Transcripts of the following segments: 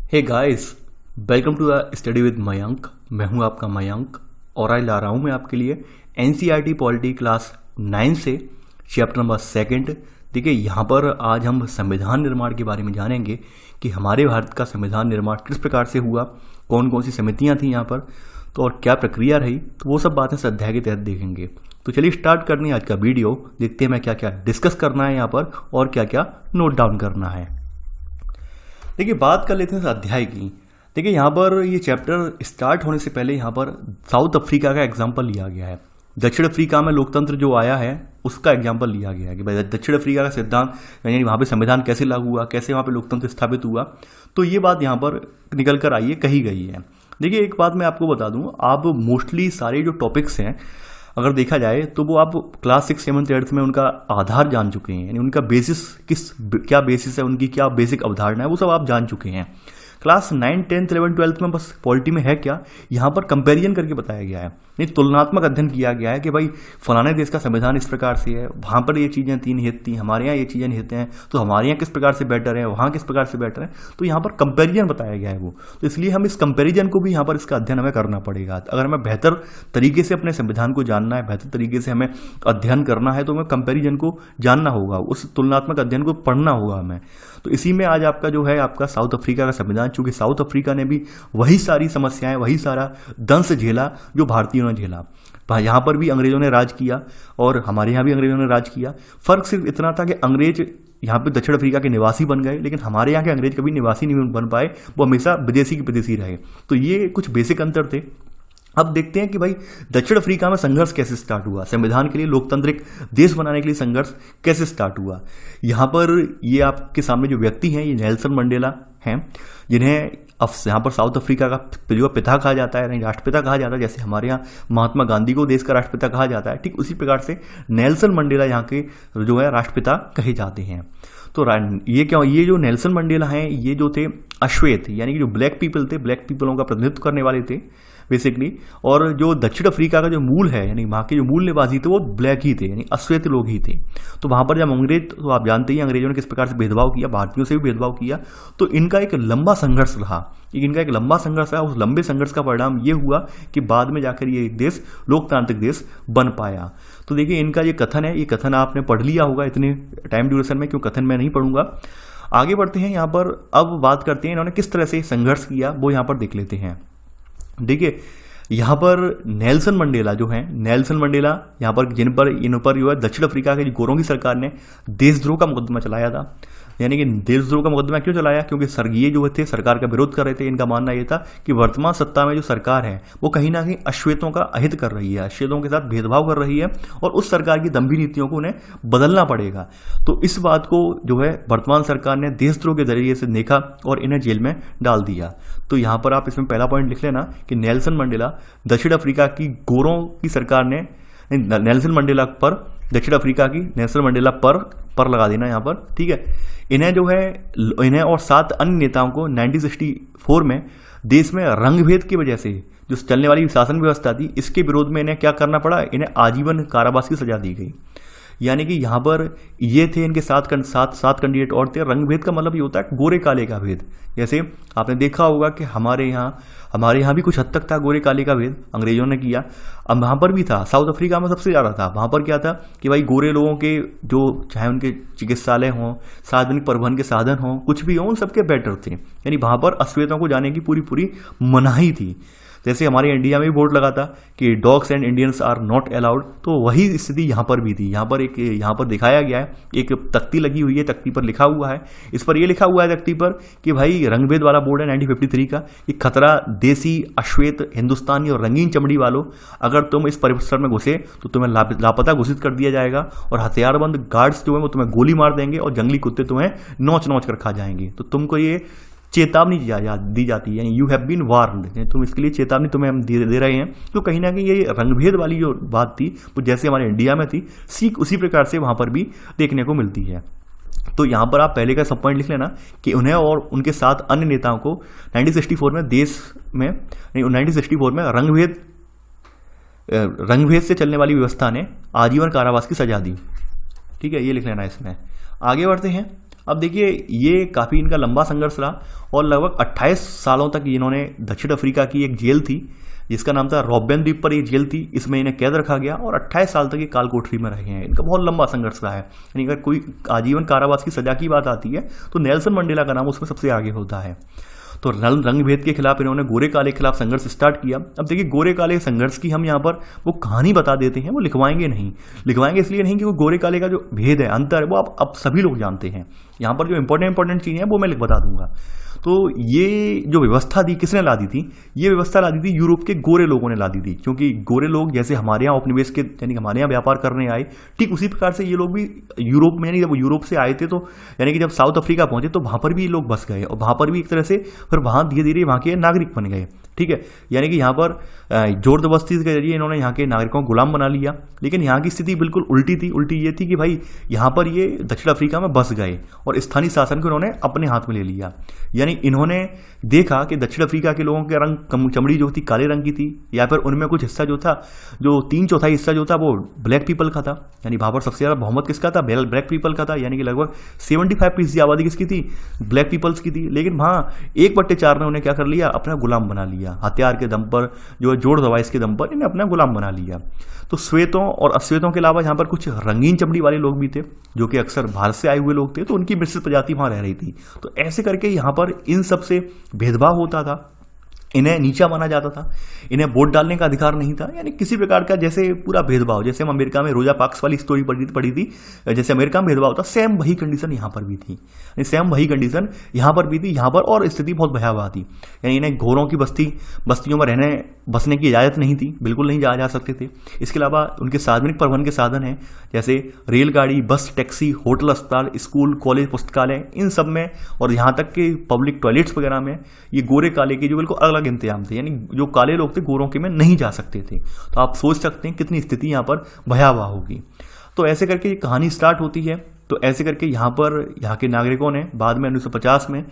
Hey guys, welcome to the study with Mayank. मैं हूं आपका मयंक और आज ला रहा हूं मैं आपके लिए एनसीईआरटी पॉलिटी क्लास 9 से चैप्टर नंबर 2। देखिए, यहाँ पर आज हम संविधान निर्माण के बारे में जानेंगे कि हमारे भारत का संविधान निर्माण किस प्रकार से हुआ, कौन कौन सी समितियाँ थी यहाँ पर, तो और क्या प्रक्रिया रही, तो वो सब बातें इस अध्याय के तहत देखेंगे। तो चलिए स्टार्ट करनी है आज का वीडियो। देखते हैं मैं क्या क्या डिस्कस करना है यहाँ पर और क्या क्या नोट डाउन करना है। देखिए, बात कर लेते हैं इस अध्याय की। देखिए, यहाँ पर ये चैप्टर स्टार्ट होने से पहले यहाँ पर साउथ अफ्रीका का एग्जाम्पल लिया गया है। दक्षिण अफ्रीका में लोकतंत्र जो आया है उसका एग्जाम्पल लिया गया है कि भाई दक्षिण अफ्रीका का सिद्धांत यानी वहाँ पे संविधान कैसे लागू हुआ, कैसे वहाँ पे लोकतंत्र स्थापित हुआ, तो ये बात यहाँ पर निकल कर आई है, कही गई है। देखिए, एक बात मैं आपको बता दूँ, आप मोस्टली सारे जो टॉपिक्स हैं अगर देखा जाए तो वो आप क्लास 6, 7, 8 में उनका आधार जान चुके हैं, यानी उनका बेसिस क्या बेसिस है, उनकी क्या बेसिक अवधारणा है, वो सब आप जान चुके हैं। क्लास 9, 10, 11, 12 में बस पॉलिटी में है क्या, यहाँ पर कंपैरिजन करके बताया गया है, नहीं तुलनात्मक अध्ययन किया गया है कि भाई फलाने देश का संविधान इस प्रकार से है, वहाँ पर ये चीज़ें 3 निहित थी, हमारे यहाँ ये चीज़ें निहित हैं, तो हमारे यहाँ किस प्रकार से बेटर है, वहाँ किस प्रकार से बेटर है, तो यहाँ पर कंपैरिजन बताया गया है वो। तो इसलिए हम इस कंपैरिजन को भी यहाँ पर इसका अध्ययन हमें करना पड़ेगा। अगर हमें बेहतर तरीके से अपने संविधान को जानना है, बेहतर तरीके से हमें अध्ययन करना है, तो हमें कंपैरिजन को जानना होगा, उस तुलनात्मक अध्ययन को पढ़ना होगा हमें। तो इसी में आज आपका जो है आपका साउथ अफ्रीका का संविधान, चूंकि साउथ अफ्रीका ने भी वही सारी समस्याएं, वही सारा दंश झेला जो भारतीयों ने झेला। यहाँ पर भी अंग्रेजों ने राज किया और हमारे यहाँ भी अंग्रेजों ने राज किया। फर्क सिर्फ इतना था कि अंग्रेज यहाँ पे दक्षिण अफ्रीका के निवासी बन गए, लेकिन हमारे यहाँ के अंग्रेज कभी निवासी नहीं बन पाए, वो हमेशा विदेशी के विदेशी रहे। तो ये कुछ बेसिक अंतर थे। अब देखते हैं कि भाई दक्षिण अफ्रीका में संघर्ष कैसे स्टार्ट हुआ, संविधान के लिए, लोकतांत्रिक देश बनाने के लिए संघर्ष कैसे स्टार्ट हुआ। यहाँ पर ये आपके सामने जो व्यक्ति हैं, ये नेल्सन मंडेला हैं, जिन्हें यहाँ पर साउथ अफ्रीका का जो पिता कहा जाता है, यानी राष्ट्रपिता कहा जाता है। जैसे हमारे यहाँ महात्मा गांधी को देश का राष्ट्रपिता कहा जाता है, ठीक उसी प्रकार से नेल्सन मंडेला यहाँ के जो है राष्ट्रपिता कहे जाते हैं। तो ये क्या, ये जो नेल्सन मंडेला हैं, ये जो थे अश्वेत, यानी कि जो ब्लैक पीपल थे, ब्लैक पीपलों का प्रतिनिधित्व करने वाले थे बेसिकली। और जो दक्षिण अफ्रीका का जो मूल है, यानी वहाँ के जो मूल निवासी थे, वो ब्लैक ही थे, यानी अश्वेत लोग ही थे। तो वहाँ पर जब अंग्रेज, तो आप जानते ही अंग्रेजों ने किस प्रकार से भेदभाव किया, भारतीयों से भी भेदभाव किया। तो इनका एक लंबा संघर्ष रहा, इनका एक लंबा संघर्ष रहा। उस लंबे संघर्ष का परिणाम ये हुआ कि बाद में जाकर ये देश लोकतांत्रिक देश बन पाया। तो देखिए, इनका ये कथन है, ये कथन आपने पढ़ लिया होगा इतने टाइम ड्यूरेशन में, क्यों कथन मैं नहीं पढ़ूंगा। आगे बढ़ते हैं। यहाँ पर अब बात करते हैं इन्होंने किस तरह से संघर्ष किया, वो यहाँ पर देख लेते हैं। देखिए, यहाँ पर नेल्सन मंडेला जो हैं, नेल्सन मंडेला यहाँ पर इन पर जो है दक्षिण अफ्रीका के गोरों की सरकार ने देशद्रोह का मुकदमा चलाया था। यानी कि देशद्रोह का मुकदमा क्यों चलाया, क्योंकि स्वर्गीय जो थे सरकार का विरोध कर रहे थे। इनका मानना यह था कि वर्तमान सत्ता में जो सरकार है वो कहीं ना कहीं अश्वेतों का अहित कर रही है, अश्वेतों के साथ भेदभाव कर रही है, और उस सरकार की दंभी नीतियों को उन्हें बदलना पड़ेगा। तो इस बात को जो है वर्तमान सरकार ने देशद्रोह के जरिए से देखा और इन्हें जेल में डाल दिया। तो यहाँ पर आप इसमें पहला पॉइंट लिख लेना कि नेल्सन मंडेला दक्षिण अफ्रीका की गोरों की सरकार ने, नेल्सन मंडेला पर, दक्षिण अफ्रीका की नेल्सन मंडेला पर लगा देना यहाँ पर, ठीक है। इन्हें जो है, इन्हें और 7 अन्य नेताओं को 1964 में देश में रंगभेद की वजह से जो चलने वाली शासन व्यवस्था थी, इसके विरोध में इन्हें क्या करना पड़ा, इन्हें आजीवन कारावास की सजा दी गई। यानी कि यहाँ पर ये थे, इनके सात कैंडिडेट और थे। रंगभेद का मतलब ये होता है गोरे काले का भेद। जैसे आपने देखा होगा कि हमारे यहाँ भी कुछ हद तक था गोरे काले का भेद, अंग्रेजों ने किया। अब वहाँ पर भी था, साउथ अफ्रीका में सबसे ज़्यादा था। वहाँ पर क्या था कि भाई गोरे लोगों के जो चाहे उनके चिकित्सालय हों, सार्वजनिक परिवहन के साधन हों, कुछ भी हों, उन सबके बेटर थे। यानी वहाँ पर अश्वेतों को जाने की पूरी मनाही थी। जैसे हमारे इंडिया में भी बोर्ड लगा था कि dogs and Indians are not allowed, तो वही स्थिति यहाँ पर भी थी। यहाँ पर दिखाया गया है, एक तख्ती लगी हुई है, तख्ती पर लिखा हुआ है, इस पर ये लिखा हुआ है तख्ती पर कि भाई रंगभेद वाला बोर्ड है 1953 का, कि खतरा देसी, अश्वेत, हिंदुस्तानी और रंगीन चमड़ी वालों, अगर तुम इस परिसर में घुसे तो तुम्हें लापता घोषित कर दिया जाएगा, और हथियारबंद गार्ड्स जो है वो तुम्हें गोली मार देंगे, और जंगली कुत्ते तुम्हें नोच कर खा जाएंगे। तो तुमको ये चेतावनी दी जाती है, यानी यू हैव बीन वार्नड, तुम इसके लिए चेतावनी तुम्हें हम दे रहे हैं। तो कहीं ना कहीं ये रंगभेद वाली जो बात थी वो जैसे हमारे इंडिया में थी, सीख उसी प्रकार से वहाँ पर भी देखने को मिलती है। तो यहाँ पर आप पहले का सब पॉइंट लिख लेना कि उन्हें और उनके 7 अन्य नेताओं को 1964 में देश में 1964 में रंगभेद से चलने वाली व्यवस्था ने आजीवन कारावास की सजा दी। ठीक है, ये लिख लेना इसमें। आगे बढ़ते हैं। अब देखिए ये काफ़ी इनका लंबा संघर्ष रहा और लगभग 28 सालों तक इन्होंने दक्षिण अफ्रीका की एक जेल थी जिसका नाम था रॉबेन द्वीप पर, एक जेल थी, इसमें इन्हें कैद रखा गया और 28 साल तक ये काल कोठरी में रहे हैं। इनका बहुत लंबा संघर्ष रहा है। यानी अगर कोई आजीवन कारावास की सजा की बात आती है तो नेल्सन मंडेला का नाम उसमें सबसे आगे होता है। तो रंग भेद के खिलाफ इन्होंने गोरे काले के खिलाफ संघर्ष स्टार्ट किया। अब देखिए गोरे काले संघर्ष की हम यहाँ पर वो कहानी बता देते हैं, वो लिखवाएंगे नहीं। लिखवाएंगे इसलिए नहीं कि वो गोरे काले का जो भेद है, अंतर है, वो अब सभी लोग जानते हैं। यहाँ पर जो इंपॉर्टेंट चीज़ें हैं वो मैं बता दूंगा। तो ये जो व्यवस्था दी किसने ला दी थी? ये व्यवस्था ला दी थी यूरोप के गोरे लोगों ने ला दी थी, क्योंकि गोरे लोग जैसे हमारे यहाँ उपनिवेश के यानी कि हमारे यहाँ व्यापार करने आए, ठीक उसी प्रकार से ये लोग भी यूरोप में, यानी जब यूरोप से आए थे तो यानी कि जब साउथ अफ्रीका पहुंचे तो वहाँ पर भी लोग बस गए और वहाँ पर भी एक तरह से फिर वहाँ धीरे धीरे वहाँ के नागरिक बन गए। ठीक है, यानी कि यहाँ पर जोर जबरदस्ती के जरिए इन्होंने यहाँ के नागरिकों को गुलाम बना लिया। लेकिन यहाँ की स्थिति बिल्कुल उल्टी थी। उल्टी ये थी कि भाई यहाँ पर ये दक्षिण अफ्रीका में बस गए और स्थानीय शासन को इन्होंने अपने हाथ में ले लिया। यानी इन्होंने देखा कि दक्षिण अफ्रीका के लोगों के रंग चमड़ी जो थी काले रंग की थी, या फिर उनमें कुछ हिस्सा जो था, जो 3/4 हिस्सा जो था वो ब्लैक पीपल का था। यानी वहाँ पर सबसे ज़्यादा बहुमत किसका था? ब्लैक पीपल का था। यानी कि लगभग 75% आबादी किसकी थी? ब्लैक पीपल्स की थी। लेकिन वहाँ 1/4 ने उन्हें क्या कर लिया? अपना गुलाम बना लिया। हथियार के दम पर, जो है जोड़ दवाइश के दम पर इन्हें अपना गुलाम बना लिया। तो श्वेतों और अश्वेतों के अलावा यहाँ पर कुछ रंगीन चमड़ी वाले लोग भी थे, जो कि अक्सर भारत से आए हुए लोग थे, तो उनकी मिश्रित प्रजाति वहाँ रह रही थी। तो ऐसे करके यहाँ पर इन सब से भेदभाव होता था, इन्हें नीचा माना जाता था, इन्हें वोट डालने का अधिकार नहीं था। यानी किसी प्रकार का जैसे पूरा भेदभाव, जैसे हम अमेरिका में रोजा पार्क्स वाली स्टोरी पढ़ी थी, जैसे अमेरिका में भेदभाव था, सेम वही कंडीशन यहाँ पर भी थी। सेम वही कंडीशन यहाँ पर भी थी। यहाँ पर और स्थिति बहुत भयावह थी। यानी इन्हें घोरों की बस्तियों में बसने की इजाज़त नहीं थी, बिल्कुल नहीं जा सकते थे। इसके अलावा उनके सार्वजनिक परिवहन के साधन हैं, जैसे रेलगाड़ी, बस, टैक्सी, होटल, अस्पताल, स्कूल, कॉलेज, पुस्तकालय, इन सब में, और यहाँ तक कि पब्लिक टॉयलेट्स वगैरह में ये गोरे काले के जो बिल्कुल अलग इंतजाम थे। यानी जो काले लोग थे गोरों के में नहीं जा सकते थे। तो आप सोच सकते हैं कितनी स्थिति यहाँ पर भयावह होगी। तो ऐसे करके ये कहानी स्टार्ट होती है। तो ऐसे करके यहाँ के नागरिकों ने बाद में 1950 में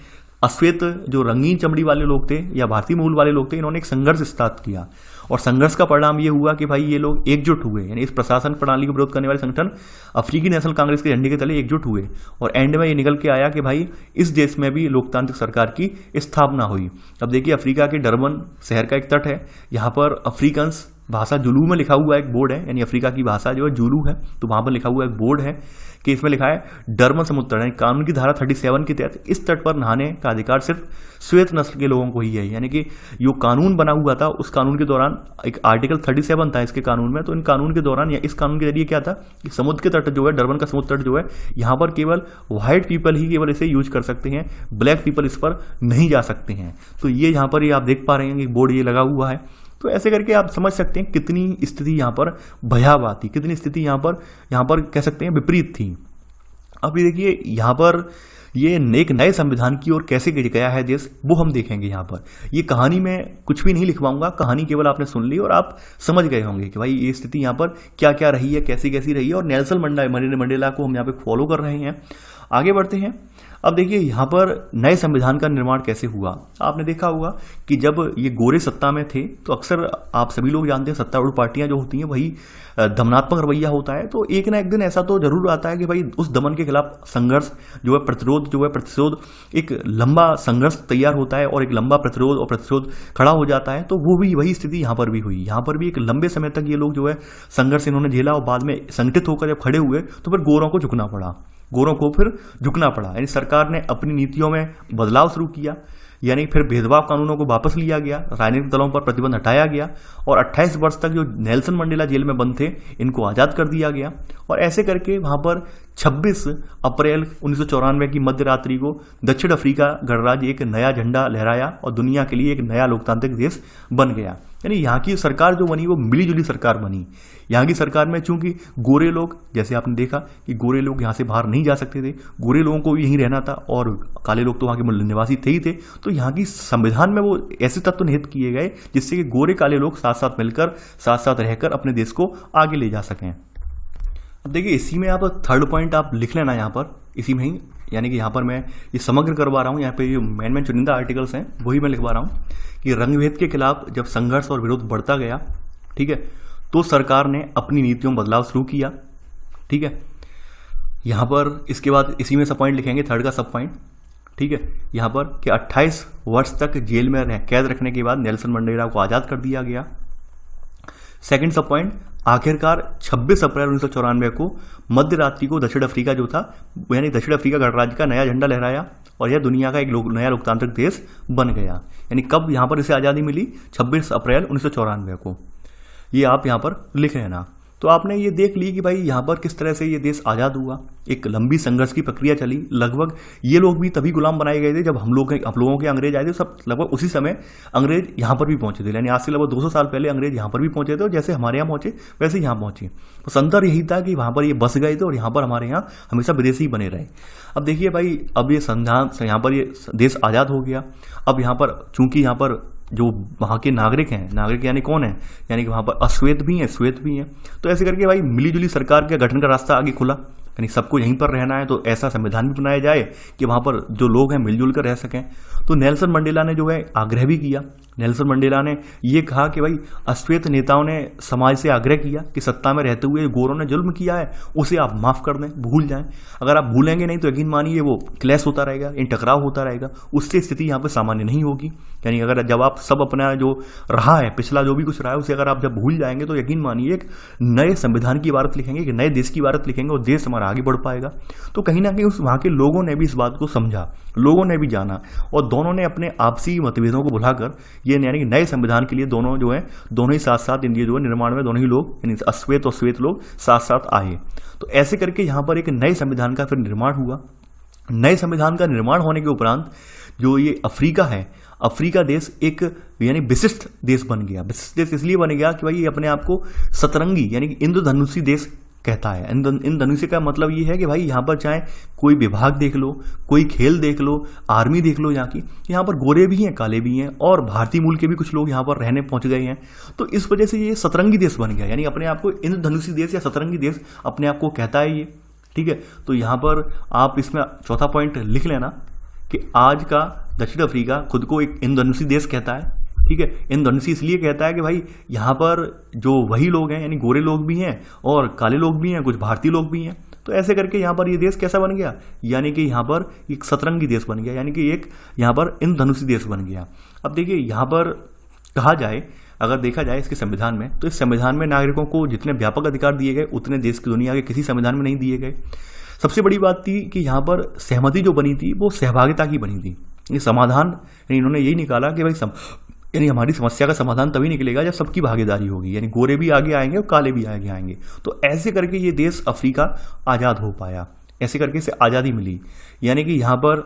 अश्वेत जो रंगीन चमड़ी वाले लोग थे या भारतीय मूल वाले लोग थे, इन्होंने एक संघर्ष स्टार्ट किया और संघर्ष का परिणाम ये हुआ कि भाई ये लोग एकजुट हुए। यानी इस प्रशासन प्रणाली का विरोध करने वाले संगठन अफ्रीकी नेशनल कांग्रेस के झंडे के तले एकजुट हुए और एंड में ये निकल के आया कि भाई इस देश में भी लोकतांत्रिक सरकार की स्थापना हुई। अब देखिए अफ्रीका के डरबन शहर का एक तट है, यहाँ पर अफ्रीकन्स भाषा जुलू में लिखा हुआ एक बोर्ड है, यानी अफ्रीका की भाषा जो है जुलू है, तो वहाँ पर लिखा हुआ एक बोर्ड है कि इसमें लिखा है डरबन समुद्र तट, यानी कानून की धारा 37 के तहत इस तट पर नहाने का अधिकार सिर्फ श्वेत नस्ल के लोगों को ही है। यानी कि जो कानून बना हुआ था उस कानून के दौरान एक आर्टिकल 37 था इसके कानून में, तो इन कानून के दौरान या इस कानून के जरिए क्या था कि समुद्र के तट जो है, डरबन का समुद्र तट जो है, यहाँ पर केवल व्हाइट पीपल ही केवल इसे यूज कर सकते हैं, ब्लैक पीपल इस पर नहीं जा सकते हैं। तो ये यहाँ पर ये आप देख पा रहे हैं कि बोर्ड ये लगा हुआ है। तो ऐसे करके आप समझ सकते हैं कितनी स्थिति यहाँ पर भयावह थी, कितनी स्थिति यहाँ पर कह सकते हैं विपरीत थी। अब ये देखिए यहाँ पर ये एक नए संविधान की ओर कैसे गया है देश, वो हम देखेंगे। यहाँ पर ये कहानी में कुछ भी नहीं लिखवाऊंगा, कहानी केवल आपने सुन ली और आप समझ गए होंगे कि भाई ये स्थिति यहाँ पर क्या क्या रही है, कैसी कैसी रही है, और नेल्सन मंडेला को हम यहाँ पे फॉलो कर रहे हैं। आगे बढ़ते हैं। अब देखिए यहाँ पर नए संविधान का निर्माण कैसे हुआ। आपने देखा होगा कि जब ये गोरे सत्ता में थे तो अक्सर आप सभी लोग जानते हैं सत्तारूढ़ पार्टियां जो होती हैं वही दमनात्मक रवैया होता है। तो एक ना एक दिन ऐसा तो जरूर आता है कि भाई उस दमन के खिलाफ संघर्ष जो है, प्रतिशोध एक लंबा संघर्ष तैयार होता है और एक लंबा प्रतिशोध खड़ा हो जाता है। तो वो भी वही स्थिति यहाँ पर भी हुई। यहाँ पर भी एक लंबे समय तक ये लोग जो है संघर्ष इन्होंने झेला और बाद में संगठित होकर जब खड़े हुए तो फिर गोरों को झुकना पड़ा। यानी सरकार ने अपनी नीतियों में बदलाव शुरू किया, यानी फिर भेदभाव कानूनों को वापस लिया गया, राजनीतिक दलों पर प्रतिबंध हटाया गया और 28 वर्ष तक जो नेल्सन मंडेला जेल में बंद थे इनको आज़ाद कर दिया गया। और ऐसे करके वहाँ पर 26 अप्रैल 1994 की मध्य रात्रि को दक्षिण अफ्रीका गणराज्य एक नया झंडा लहराया और दुनिया के लिए एक नया लोकतांत्रिक देश बन गया। यानी यहाँ की सरकार जो बनी वो मिलीजुली सरकार बनी। यहाँ की सरकार में चूंकि गोरे लोग, जैसे आपने देखा कि गोरे लोग यहाँ से बाहर नहीं जा सकते थे, गोरे लोगों को यहीं रहना था और काले लोग तो वहाँ के मूल निवासी थे ही थे, तो यहाँ की संविधान में वो ऐसे तत्व निहित किए गए जिससे कि गोरे काले लोग साथ साथ मिलकर साथ साथ रहकर अपने देश को आगे ले जा सकें। अब देखिए इसी में आप थर्ड पॉइंट आप लिख लेना यहाँ पर, इसी में ही, यानी कि यहाँ पर मैं ये समग्र करवा रहा हूँ। यहाँ पे जो मेन चुनिंदा आर्टिकल्स हैं वही मैं लिखवा रहा हूँ कि रंगभेद के खिलाफ जब संघर्ष और विरोध बढ़ता गया, ठीक है, तो सरकार ने अपनी नीतियों में बदलाव शुरू किया। ठीक है, यहाँ पर इसके बाद इसी में सब पॉइंट लिखेंगे, थर्ड का सब पॉइंट, ठीक है। यहाँ पर कि 28 वर्ष तक जेल में कैद रखने के बाद नेल्सन मंडेला को आज़ाद कर दिया गया। सेकंड सब पॉइंट, आखिरकार 26 अप्रैल 1994 को मध्य रात्रि को दक्षिण अफ्रीका जो था, यानी दक्षिण अफ्रीका गणराज्य का नया झंडा लहराया और यह दुनिया का एक नया लोकतांत्रिक देश बन गया। यानी कब यहाँ पर इसे आज़ादी मिली? 26 अप्रैल 1994 को। ये आप यहाँ पर लिख लेना। तो आपने ये देख ली कि भाई यहाँ पर किस तरह से ये देश आज़ाद हुआ। एक लंबी संघर्ष की प्रक्रिया चली। लगभग ये लोग भी तभी गुलाम बनाए गए थे जब हम लोगों के अंग्रेज आए थे। सब लगभग उसी समय अंग्रेज यहाँ पर भी पहुंचे थे। यानी आज से लगभग 200 साल पहले अंग्रेज यहाँ पर भी पहुंचे थे और जैसे हमारे यहाँ पहुंचे वैसे यहाँ पहुंचे। तो अंतर यही था कि वहाँ पर ये बस गए थे और यहाँ पर हमारे यहाँ हमेशा विदेशी ही बने रहे। अब देखिए भाई, अब ये संविधान से यहाँ पर ये देश आज़ाद हो गया। अब यहाँ पर चूंकि यहाँ पर जो वहाँ के नागरिक हैं, नागरिक यानी कौन है? यानी कि वहाँ पर अश्वेत भी हैं, श्वेत भी हैं। तो ऐसे करके भाई मिलीजुली सरकार के गठन का रास्ता आगे खुला। यानी सबको यहीं पर रहना है तो ऐसा संविधान भी बनाया जाए कि वहाँ पर जो लोग हैं मिलजुल कर रह सकें। तो नेल्सन मंडेला ने जो है आग्रह भी किया। नेल्सन मंडेला ने ये कहा कि भाई अश्वेत नेताओं ने समाज से आग्रह किया कि सत्ता में रहते हुए गोरों ने जुल्म किया है उसे आप माफ़ कर दें, भूल जाएं। अगर आप भूलेंगे नहीं तो यकीन मानिए वो क्लैश होता रहेगा, इन टकराव होता रहेगा, उससे स्थिति यहाँ पर सामान्य नहीं होगी। यानी अगर जब आप सब अपना जो रहा है, पिछला जो भी कुछ रहा है उसे अगर आप जब भूल जाएंगे तो यकीन मानिए एक नए संविधान की इबारत लिखेंगे, एक नए देश की इबारत लिखेंगे और देश हमारा आगे बढ़ पाएगा। तो कहीं ना कहीं उस वहाँ के लोगों ने भी इस बात को समझा, लोगों ने भी जाना और दोनों ने अपने आपसी मतभेदों को भुलाकर ये यानी कि नए संविधान के लिए दोनों जो है दोनों ही साथ साथ इंडिया जो है निर्माण में दोनों ही लोग यानी अश्वेत और श्वेत लोग साथ साथ आए। तो ऐसे करके यहाँ पर एक नए संविधान का फिर निर्माण हुआ। नए संविधान का निर्माण होने के उपरांत जो ये अफ्रीका है, अफ्रीका देश एक यानी विशिष्ट देश बन गया। विशिष्ट देश इसलिए बन गया कि भाई ये अपने आप को सतरंगी यानी कि इंद्रधनुषी देश कहता है। इंद्रधनुषी का मतलब ये है कि भाई यहाँ पर चाहे कोई विभाग देख लो, कोई खेल देख लो, आर्मी देख लो, यहाँ पर गोरे भी हैं, काले भी हैं और भारतीय मूल के भी कुछ लोग यहाँ पर रहने पहुंच गए हैं। तो इस वजह से ये सतरंगी देश बन गया। यानी अपने आप को इंद्रधनुषी देश या सतरंगी देश अपने आप को कहता है ये, ठीक है। तो यहाँ पर आप इसमें चौथा पॉइंट लिख लेना कि आज का दक्षिण अफ्रीका खुद को एक इंद्रधनुषी देश कहता है, ठीक है। इंद्रधनुषी इसलिए कहता है कि भाई यहाँ पर जो वही लोग हैं यानी गोरे लोग भी हैं और काले लोग भी हैं, कुछ भारतीय लोग भी हैं। तो ऐसे करके यहाँ पर ये देश कैसा बन गया? यानी कि यहाँ पर एक सतरंगी देश बन गया, यानी कि एक यहाँ पर इंद्रधनुषी देश बन गया। अब देखिए यहाँ पर कहा जाए, अगर देखा जाए इसके संविधान में, तो इस संविधान में नागरिकों को जितने व्यापक अधिकार दिए गए उतने देश की दुनिया के किसी संविधान में नहीं दिए गए। सबसे बड़ी बात थी कि यहाँ पर सहमति जो बनी थी वो सहभागिता की बनी थी। ये समाधान यानी इन्होंने यही निकाला कि भाई यानी हमारी समस्या का समाधान तभी निकलेगा जब सबकी भागीदारी होगी, यानी गोरे भी आगे आएंगे और काले भी आगे आएंगे। तो ऐसे करके ये देश अफ्रीका आज़ाद हो पाया, ऐसे करके इसे आज़ादी मिली। यानी कि यहाँ पर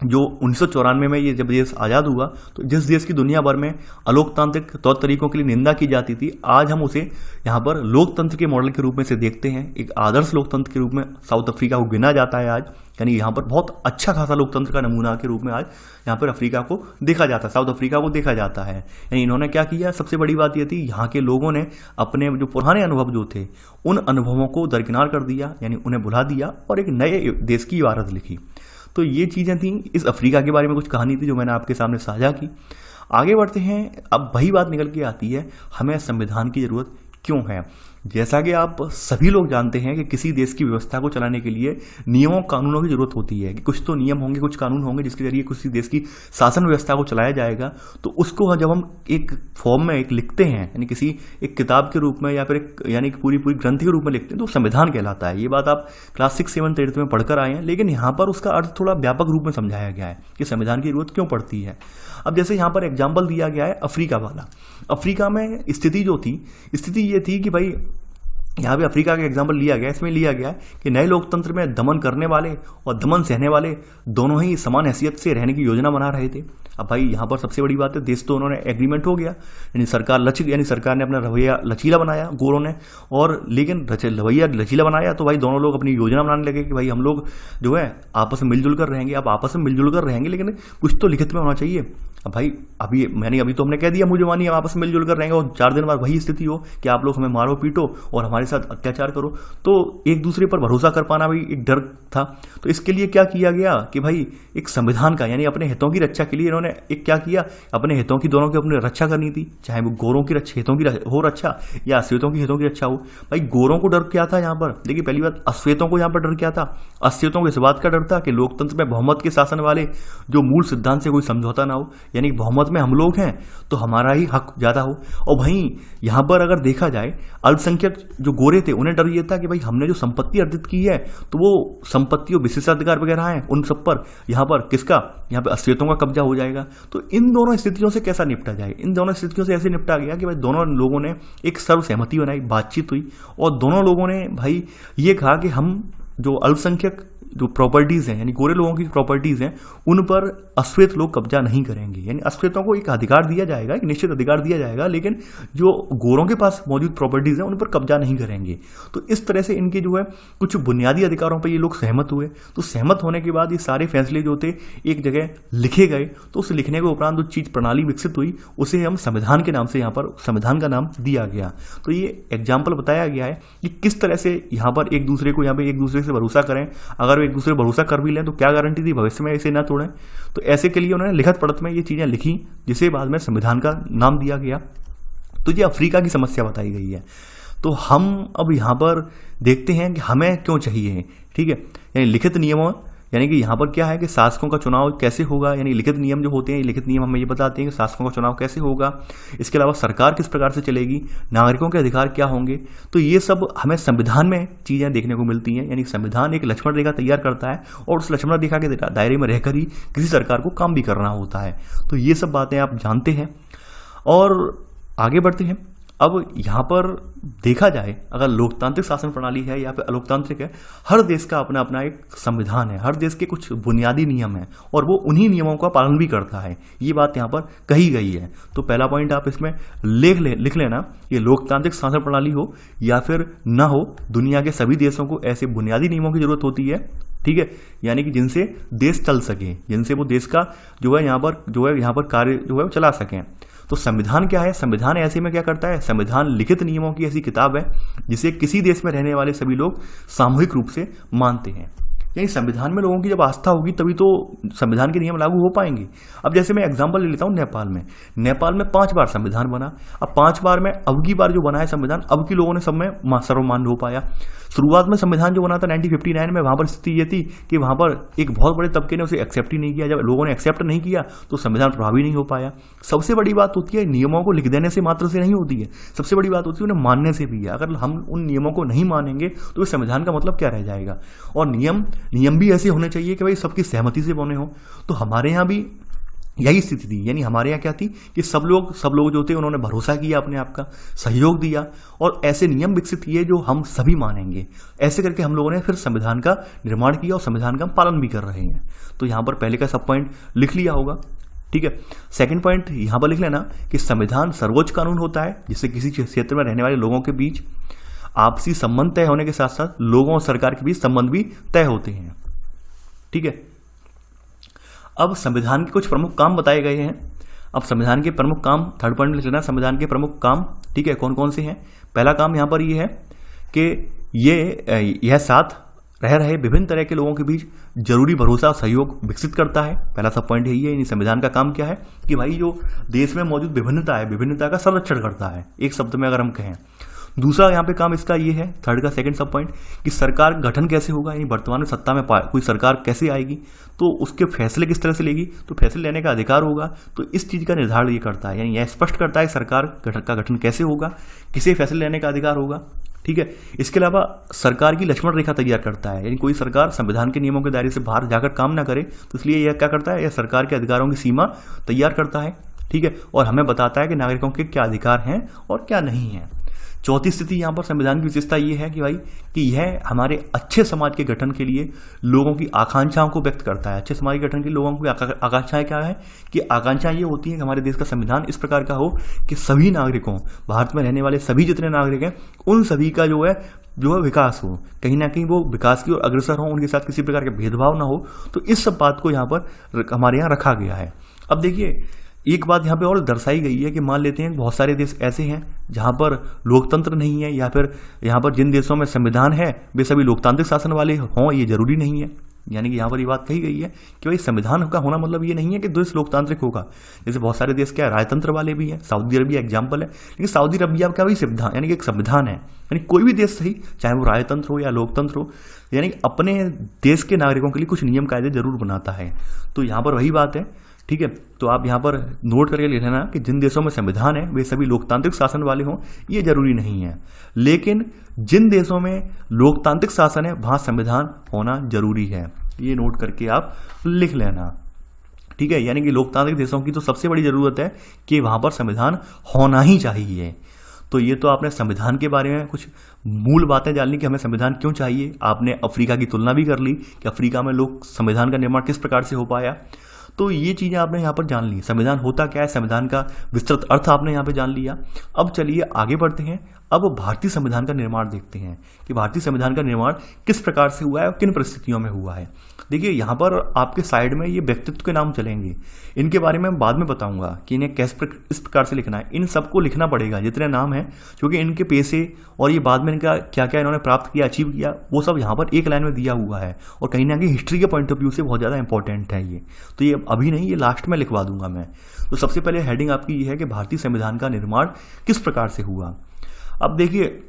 जो 1994 में ये जब देश आज़ाद हुआ तो जिस देश की दुनिया भर में अलोकतांत्रिक तौर तरीकों के लिए निंदा की जाती थी, आज हम उसे यहाँ पर लोकतंत्र के मॉडल के रूप में से देखते हैं। एक आदर्श लोकतंत्र के रूप में साउथ अफ्रीका को गिना जाता है आज। यानी यहाँ पर बहुत अच्छा खासा लोकतंत्र का नमूना के रूप में आज यहाँ पर अफ्रीका को देखा जाता है, साउथ अफ्रीका को देखा जाता है। यानी इन्होंने क्या किया? सबसे बड़ी बात यह थी यहाँ के लोगों ने अपने जो पुराने अनुभव जो थे उन अनुभवों को दरकिनार कर दिया, यानी उन्हें भुला दिया और एक नए देश की इबारत लिखी। तो ये चीज़ें थी, इस अफ्रीका के बारे में कुछ कहानी थी जो मैंने आपके सामने साझा की। आगे बढ़ते हैं। अब वही बात निकल के आती है, हमें संविधान की ज़रूरत क्यों है? जैसा कि आप सभी लोग जानते हैं कि किसी देश की व्यवस्था को चलाने के लिए नियमों कानूनों की जरूरत होती है कि कुछ तो नियम होंगे, कुछ कानून होंगे जिसके जरिए किसी देश की शासन व्यवस्था को चलाया जाएगा। तो उसको जब हम एक फॉर्म में एक लिखते हैं, यानी किसी एक किताब के रूप में या फिर एक यानी पूरी ग्रंथ के रूप में लिखते हैं, तो संविधान कहलाता है। ये बात आप क्लास 6, 7, 8 में पढ़कर आए हैं, लेकिन यहाँ पर उसका अर्थ थोड़ा व्यापक रूप में समझाया गया है कि संविधान की जरूरत क्यों पड़ती है। अब जैसे यहाँ पर एग्जाम्पल दिया गया है अफ्रीका वाला। अफ्रीका में स्थिति जो थी, स्थिति ये थी कि भाई यहाँ पे अफ्रीका का एग्जाम्पल लिया गया, इसमें लिया गया कि नए लोकतंत्र में दमन करने वाले और दमन सहने वाले दोनों ही समान हैसियत से रहने की योजना बना रहे थे। अब भाई यहाँ पर सबसे बड़ी बात है, देश तो उन्होंने एग्रीमेंट हो गया, यानी सरकार ने अपना रवैया लचीला बनाया गोरों ने, और लेकिन रवैया लचीला बनाया तो भाई दोनों लोग अपनी योजना बनाने लगे कि भाई हम लोग जो है आपस में मिलजुल कर रहेंगे। अब आपस में मिलजुल कर रहेंगे लेकिन कुछ तो लिखित में होना चाहिए। अब भाई अभी तो हमने कह दिया मुझे मानिए हम आपस में मिलजुल कर रहेंगे, और 4 दिन बाद वही स्थिति हो कि आप लोग हमें मारो पीटो और हमारे साथ अत्याचार करो, तो एक दूसरे पर भरोसा कर पाना भी एक डर था। तो इसके लिए क्या किया गया कि भाई एक संविधान का यानी अपने हितों की रक्षा के लिए इन्होंने एक क्या किया, अपने हितों की दोनों की अपने रक्षा करनी थी, चाहे वो गोरों की हितों की हो रक्षा या अश्वेतों की हितों की रक्षा हो। भाई गोरों को डर क्या था यहाँ पर, देखिए पहली बात अश्वेतों को यहाँ पर डर क्या था, अश्वेतों को इस बात का डर था कि लोकतंत्र में बहुमत के शासन वाले जो मूल सिद्धांत से कोई समझौता ना हो, यानी बहुमत में हम लोग हैं तो हमारा ही हक ज्यादा हो। और वहीं यहां पर अगर देखा जाए अल्पसंख्यक जो गोरे थे उन्हें डर ये था कि भाई हमने जो संपत्ति अर्जित की है तो वो संपत्ति और विशेषाधिकार वगैरह हैं उन सब पर यहाँ पे अश्वेतों का कब्जा हो जाएगा। तो इन दोनों स्थितियों से कैसा निपटा जाए, इन दोनों स्थितियों से ऐसे निपटा गया कि भाई दोनों लोगों ने एक सर्वसहमति बनाई, बातचीत हुई और दोनों लोगों ने भाई ये कहा कि हम जो अल्पसंख्यक जो प्रॉपर्टीज हैं यानी गोरे लोगों की प्रॉपर्टीज हैं उन पर अश्वेत लोग कब्जा नहीं करेंगे, यानी अश्वेतों को एक अधिकार दिया जाएगा, एक निश्चित अधिकार दिया जाएगा, लेकिन जो गोरों के पास मौजूद प्रॉपर्टीज हैं उन पर कब्जा नहीं करेंगे। तो इस तरह से इनके जो है कुछ बुनियादी अधिकारों पर ये लोग सहमत हुए। तो सहमत होने के बाद ये सारे फैसले जो थे एक जगह लिखे गए, तो उस लिखने के उपरांत जो चीज प्रणाली विकसित हुई उसे हम संविधान के नाम से यहाँ पर संविधान का नाम दिया गया। तो ये एग्जाम्पल बताया गया है कि किस तरह से यहाँ पर एक दूसरे को यहाँ पे एक दूसरे से भरोसा करें, अगर एक दूसरे भरोसा कर भी लें तो क्या गारंटी थी भविष्य में इसे ना तोड़ें। तो ऐसे के लिए उन्होंने लिखत पढ़त में ये चीजें लिखी जिसे बाद में संविधान का नाम दिया गया। तो ये अफ्रीका की समस्या बताई गई है। तो हम अब यहाँ पर देखते हैं कि हमें क्यों चाहिए, ठीक है, यानी लिखित नियमों, यानी कि यहाँ पर क्या है कि शासकों का चुनाव कैसे होगा, यानी लिखित नियम जो होते हैं लिखित नियम हमें ये बताते हैं कि शासकों का चुनाव कैसे होगा, इसके अलावा सरकार किस प्रकार से चलेगी, नागरिकों के अधिकार क्या होंगे। तो ये सब हमें संविधान में चीज़ें देखने को मिलती हैं, यानी संविधान एक लक्ष्मण रेखा तैयार करता है और उस लक्ष्मण रेखा के दायरे में रहकर ही किसी सरकार को काम भी करना होता है। तो ये सब बातें आप जानते हैं और आगे बढ़ते हैं। अब यहाँ पर देखा जाए अगर लोकतांत्रिक शासन प्रणाली है या फिर अलोकतांत्रिक है, हर देश का अपना अपना एक संविधान है, हर देश के कुछ बुनियादी नियम हैं और वो उन्हीं नियमों का पालन भी करता है। ये बात यहाँ पर कही गई है। तो पहला पॉइंट आप इसमें लिख लेना, ये लोकतांत्रिक शासन प्रणाली हो या फिर न हो, दुनिया के सभी देशों को ऐसे बुनियादी नियमों की जरूरत होती है, ठीक है, यानी कि जिनसे देश चल सके, जिनसे वो देश का जो है यहाँ पर कार्य जो है वो चला सकें। तो संविधान क्या है, संविधान ऐसे में क्या करता है, संविधान लिखित नियमों की ऐसी किताब है जिसे किसी देश में रहने वाले सभी लोग सामूहिक रूप से मानते हैं। यानी संविधान में लोगों की जब आस्था होगी तभी तो संविधान के नियम लागू हो पाएंगे। अब जैसे मैं एग्जांपल ले लेता हूँ नेपाल में 5 बार संविधान बना। अब 5 बार में अब की बार जो बना है संविधान, अब की लोगों ने सब में सर्वमान्य हो पाया। शुरुआत में संविधान जो बना था 1959 में, वहां पर स्थिति ये थी कि वहां पर एक बहुत बड़े तबके ने उसे एक्सेप्ट ही नहीं किया। जब लोगों ने एक्सेप्ट नहीं किया तो संविधान प्रभावी नहीं हो पाया। सबसे बड़ी बात होती है नियमों को लिख देने से मात्र से नहीं होती है, सबसे बड़ी बात होती है उन्हें मानने से भी है। अगर हम उन नियमों को नहीं मानेंगे तो इस संविधान का मतलब क्या रह जाएगा। और नियम भी ऐसे होने चाहिए कि भाई सबकी सहमति से बने हो। तो हमारे यहाँ भी यही स्थिति थी, यानी हमारे यहाँ क्या थी कि सब लोग जो थे उन्होंने भरोसा किया, अपने आप का सहयोग दिया और ऐसे नियम विकसित किए जो हम सभी मानेंगे। ऐसे करके हम लोगों ने फिर संविधान का निर्माण किया और संविधान का पालन भी कर रहे हैं। तो यहाँ पर पहले का सब पॉइंट लिख लिया होगा, ठीक है। सेकंड पॉइंट यहाँ पर लिख लेना कि संविधान सर्वोच्च कानून होता है जिससे किसी क्षेत्र में रहने वाले लोगों के बीच आपसी संबंध तय होने के साथ साथ लोगों और सरकार के बीच संबंध भी तय होते हैं, ठीक है। अब संविधान के कुछ प्रमुख काम बताए गए हैं। अब संविधान के प्रमुख काम, थर्ड पॉइंट लिख लेना, संविधान के प्रमुख काम, ठीक है, कौन कौन से हैं। पहला काम यहाँ पर ये है कि यह साथ रह रहे विभिन्न तरह के लोगों के बीच जरूरी भरोसा और सहयोग विकसित करता है। पहला सब पॉइंट यही है। संविधान का काम क्या है कि भाई जो देश में मौजूद विभिन्नता है, विभिन्नता का संरक्षण करता है, एक शब्द में अगर हम कहें। दूसरा यहाँ पे काम इसका ये है, थर्ड का सेकंड सब पॉइंट, कि सरकार गठन कैसे होगा, यानी वर्तमान में सत्ता में कोई सरकार कैसे आएगी, तो उसके फैसले किस तरह से लेगी, तो फैसले लेने का अधिकार होगा। तो इस चीज का निर्धारण ये करता है, यानी यह स्पष्ट करता है सरकार का गठन कैसे होगा, किसे फैसले लेने का अधिकार होगा, ठीक है। इसके अलावा सरकार की लक्ष्मण रेखा तैयार करता है, यानी कोई सरकार संविधान के नियमों के दायरे से बाहर जाकर काम ना करे, तो इसलिए यह क्या करता है, यह सरकार के अधिकारों की सीमा तैयार करता है, ठीक है, और हमें बताता है कि नागरिकों के क्या अधिकार हैं और क्या नहीं है। चौथी स्थिति यहाँ पर संविधान की विशेषता ये है कि भाई कि यह हमारे अच्छे समाज के गठन के लिए लोगों की आकांक्षाओं को व्यक्त करता है। अच्छे समाज के गठन के लिए लोगों की आकांक्षाएं क्या है कि आकांक्षाएं ये होती है कि हमारे देश का संविधान इस प्रकार का हो कि सभी नागरिकों, भारत में रहने वाले सभी जितने नागरिक हैं, उन सभी का जो है विकास हो, कहीं ना कहीं वो विकास की ओर अग्रसर हो, उनके साथ किसी प्रकार के भेदभाव ना हो। तो इस सब बात को यहाँ पर हमारे यहाँ रखा गया है। अब देखिए एक बात यहाँ पे और दर्शाई गई है कि मान लेते हैं बहुत सारे देश ऐसे हैं जहाँ पर लोकतंत्र नहीं है, या फिर यहाँ पर जिन देशों में संविधान है वे सभी लोकतांत्रिक शासन वाले हों, ये जरूरी नहीं है। यानी कि यहाँ पर ये बात कही गई है कि भाई संविधान का होना मतलब ये नहीं है कि देश लोकतांत्रिक होगा। जैसे बहुत सारे देश क्या है राजतंत्र वाले भी हैं, सऊदी अरबिया एग्जाम्पल है, लेकिन सऊदी अरबिया का भी संविधान यानी कि एक संविधान है। यानी कोई भी देश सही, चाहे वो राजतंत्र हो या लोकतंत्र हो, यानी अपने देश के नागरिकों के लिए कुछ नियम कायदे जरूर बनाता है। तो यहाँ पर वही बात है, ठीक है। तो आप यहाँ पर नोट करके लिख लेना कि जिन देशों में संविधान है वे सभी लोकतांत्रिक शासन वाले हों, ये जरूरी नहीं है, लेकिन जिन देशों में लोकतांत्रिक शासन है वहां संविधान होना जरूरी है। ये नोट करके आप लिख लेना, ठीक है। यानी कि लोकतांत्रिक देशों की तो सबसे बड़ी जरूरत है कि वहां पर संविधान होना ही चाहिए। तो ये तो आपने संविधान के बारे में कुछ मूल बातें जान ली कि हमें संविधान क्यों चाहिए। आपने अफ्रीका की तुलना भी कर ली कि अफ्रीका में लोग संविधान का निर्माण किस प्रकार से हो पाया। तो ये चीजें आपने यहाँ पर जान ली, संविधान होता क्या है, संविधान का विस्तृत अर्थ आपने यहाँ पे जान लिया। अब चलिए आगे बढ़ते हैं। अब भारतीय संविधान का निर्माण देखते हैं कि भारतीय संविधान का निर्माण किस प्रकार से हुआ है और किन परिस्थितियों में हुआ है। देखिए यहाँ पर आपके साइड में ये व्यक्तित्व के नाम चलेंगे, इनके बारे में बाद में बताऊंगा कि इन्हें इस प्रकार से लिखना है। इन सबको लिखना पड़ेगा जितने नाम हैं, क्योंकि इनके पेशे और ये बाद में इनका क्या क्या इन्होंने प्राप्त किया, अचीव किया, वो सब यहाँ पर एक लाइन में दिया हुआ है और कहीं ना कहीं हिस्ट्री के पॉइंट ऑफ व्यू से बहुत ज़्यादा इंपॉर्टेंट है ये। तो ये अभी नहीं, ये लास्ट में लिखवा दूंगा मैं। तो सबसे पहले हेडिंग आपकी ये है कि भारतीय संविधान का निर्माण किस प्रकार से हुआ। अब देखिए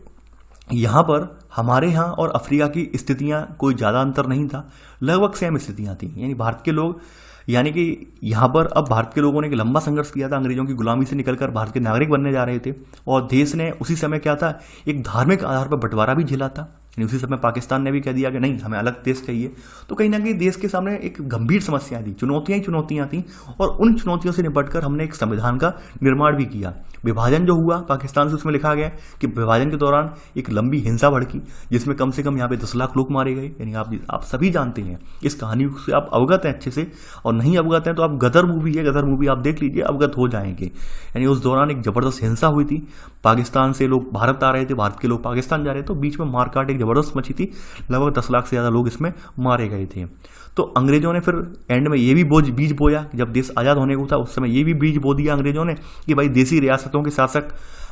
यहाँ पर हमारे यहाँ और अफ्रीका की स्थितियाँ कोई ज़्यादा अंतर नहीं था, लगभग सेम स्थितियाँ थी। यानी भारत के लोग, यानी कि यहाँ पर अब भारत के लोगों ने एक लंबा संघर्ष किया था, अंग्रेजों की गुलामी से निकलकर भारत के नागरिक बनने जा रहे थे, और देश ने उसी समय क्या था, एक धार्मिक आधार पर बंटवारा भी झेला था। यानी उसी समय पाकिस्तान ने भी कह दिया कि नहीं, हमें अलग देश चाहिए। तो कहीं ना कहीं देश के सामने एक गंभीर समस्याएं थी, चुनौतियां ही चुनौतियां थी, और उन चुनौतियों से निपटकर हमने एक संविधान का निर्माण भी किया। विभाजन जो हुआ पाकिस्तान से, उसमें लिखा गया कि विभाजन के दौरान एक लंबी हिंसा भड़की, जिसमें कम से कम यहाँ पे 10 लाख लोग मारे गए। यानी आप सभी जानते हैं इस कहानी से, आप अवगत हैं अच्छे से, और नहीं अवगत हैं तो आप गदर मूवी है, गदर मूवी आप देख लीजिए, अवगत हो जाएंगे। यानी उस दौरान एक जबरदस्त हिंसा हुई थी, पाकिस्तान से लोग भारत आ रहे थे, भारत के लोग पाकिस्तान जा रहे थे, तो बीच में मारकाट एक जबरदस्त मची थी, लगभग 10 लाख से ज्यादा लोग इसमें मारे गए थे। तो अंग्रेजों ने फिर एंड में ये भी बीज बोया, जब देश आजाद होने को था उस समय ये भी बीज बो दिया अंग्रेजों ने कि भाई देसी रियासतों के शासक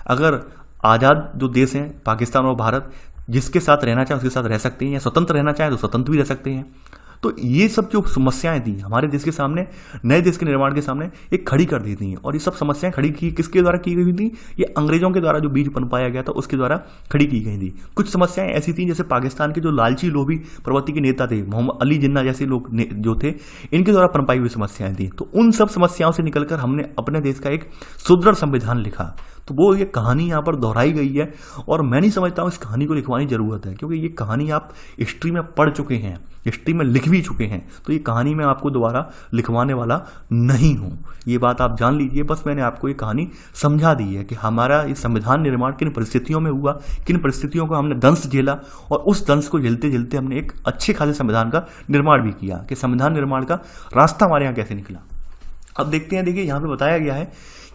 अगर आजाद जो देश हैं पाकिस्तान और भारत, जिसके साथ रहना चाहे उसके साथ रह सकते हैं, या स्वतंत्र रहना चाहे तो स्वतंत्र भी रह सकते हैं। तो ये सब जो समस्याएं थी हमारे देश के सामने, नए देश के निर्माण के सामने एक खड़ी कर दी थी, और ये सब समस्याएं खड़ी की किसके द्वारा की गई थी, ये अंग्रेजों के द्वारा जो बीज पनपाया गया था उसके द्वारा खड़ी की गई थी। कुछ समस्याएं ऐसी थी जैसे पाकिस्तान के जो लालची लोभी प्रवृत्ति के नेता थे, मोहम्मद अली जिन्ना जैसे लोग जो थे, इनके द्वारा पनपाई हुई समस्याएं थी। तो उन सब समस्याओं से निकलकर हमने अपने देश का एक सुदृढ़ संविधान लिखा। तो वो ये कहानी यहाँ पर दोहराई गई है, और मैं नहीं समझता हूँ इस कहानी को लिखवानी जरूरत है, क्योंकि ये कहानी आप हिस्ट्री में पढ़ चुके हैं, हिस्ट्री में लिख भी चुके हैं। तो ये कहानी मैं आपको दोबारा लिखवाने वाला नहीं हूँ, ये बात आप जान लीजिए। बस मैंने आपको ये कहानी समझा दी है कि हमारा ये संविधान निर्माण किन परिस्थितियों में हुआ, किन परिस्थितियों को हमने दंश झेला, और उस दंश को झेलते झेलते हमने एक अच्छे खासे संविधान का निर्माण भी किया, कि संविधान निर्माण का रास्ता हमारे यहाँ कैसे निकला। अब देखते हैं, देखिए यहाँ पे बताया गया है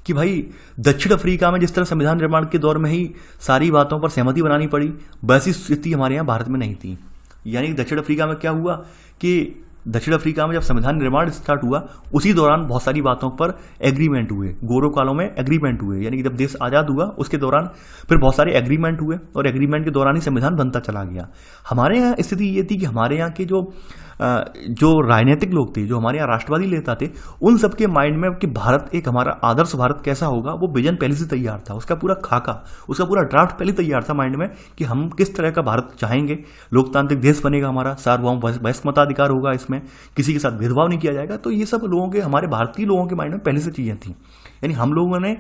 कि भाई दक्षिण अफ्रीका में जिस तरह संविधान निर्माण के दौर में ही सारी बातों पर सहमति बनानी पड़ी, वैसी स्थिति हमारे यहाँ भारत में नहीं थी। यानी दक्षिण अफ्रीका में क्या हुआ कि दक्षिण अफ्रीका में जब संविधान निर्माण स्टार्ट हुआ उसी दौरान बहुत सारी बातों पर एग्रीमेंट हुए, गोरो कालों में एग्रीमेंट हुए। यानी कि जब देश आज़ाद हुआ उसके दौरान फिर बहुत सारे एग्रीमेंट हुए, और एग्रीमेंट के दौरान ही संविधान बनता चला गया। हमारे यहाँ स्थिति ये थी कि हमारे यहाँ के जो राजनीतिक लोग थे, जो हमारे यहाँ राष्ट्रवादी नेता थे, उन सबके माइंड में कि भारत एक हमारा आदर्श भारत कैसा होगा, वो विजन पहले से तैयार था, उसका पूरा खाका, उसका पूरा ड्राफ्ट पहले तैयार था माइंड में कि हम किस तरह का भारत चाहेंगे। लोकतांत्रिक देश बनेगा हमारा, सार्वभौम वयस्क मताधिकार होगा, इसमें किसी के साथ भेदभाव नहीं किया जाएगा। तो ये सब लोगों के, हमारे भारतीय लोगों के माइंड में पहले से चीजें थी। यानी हम लोगों ने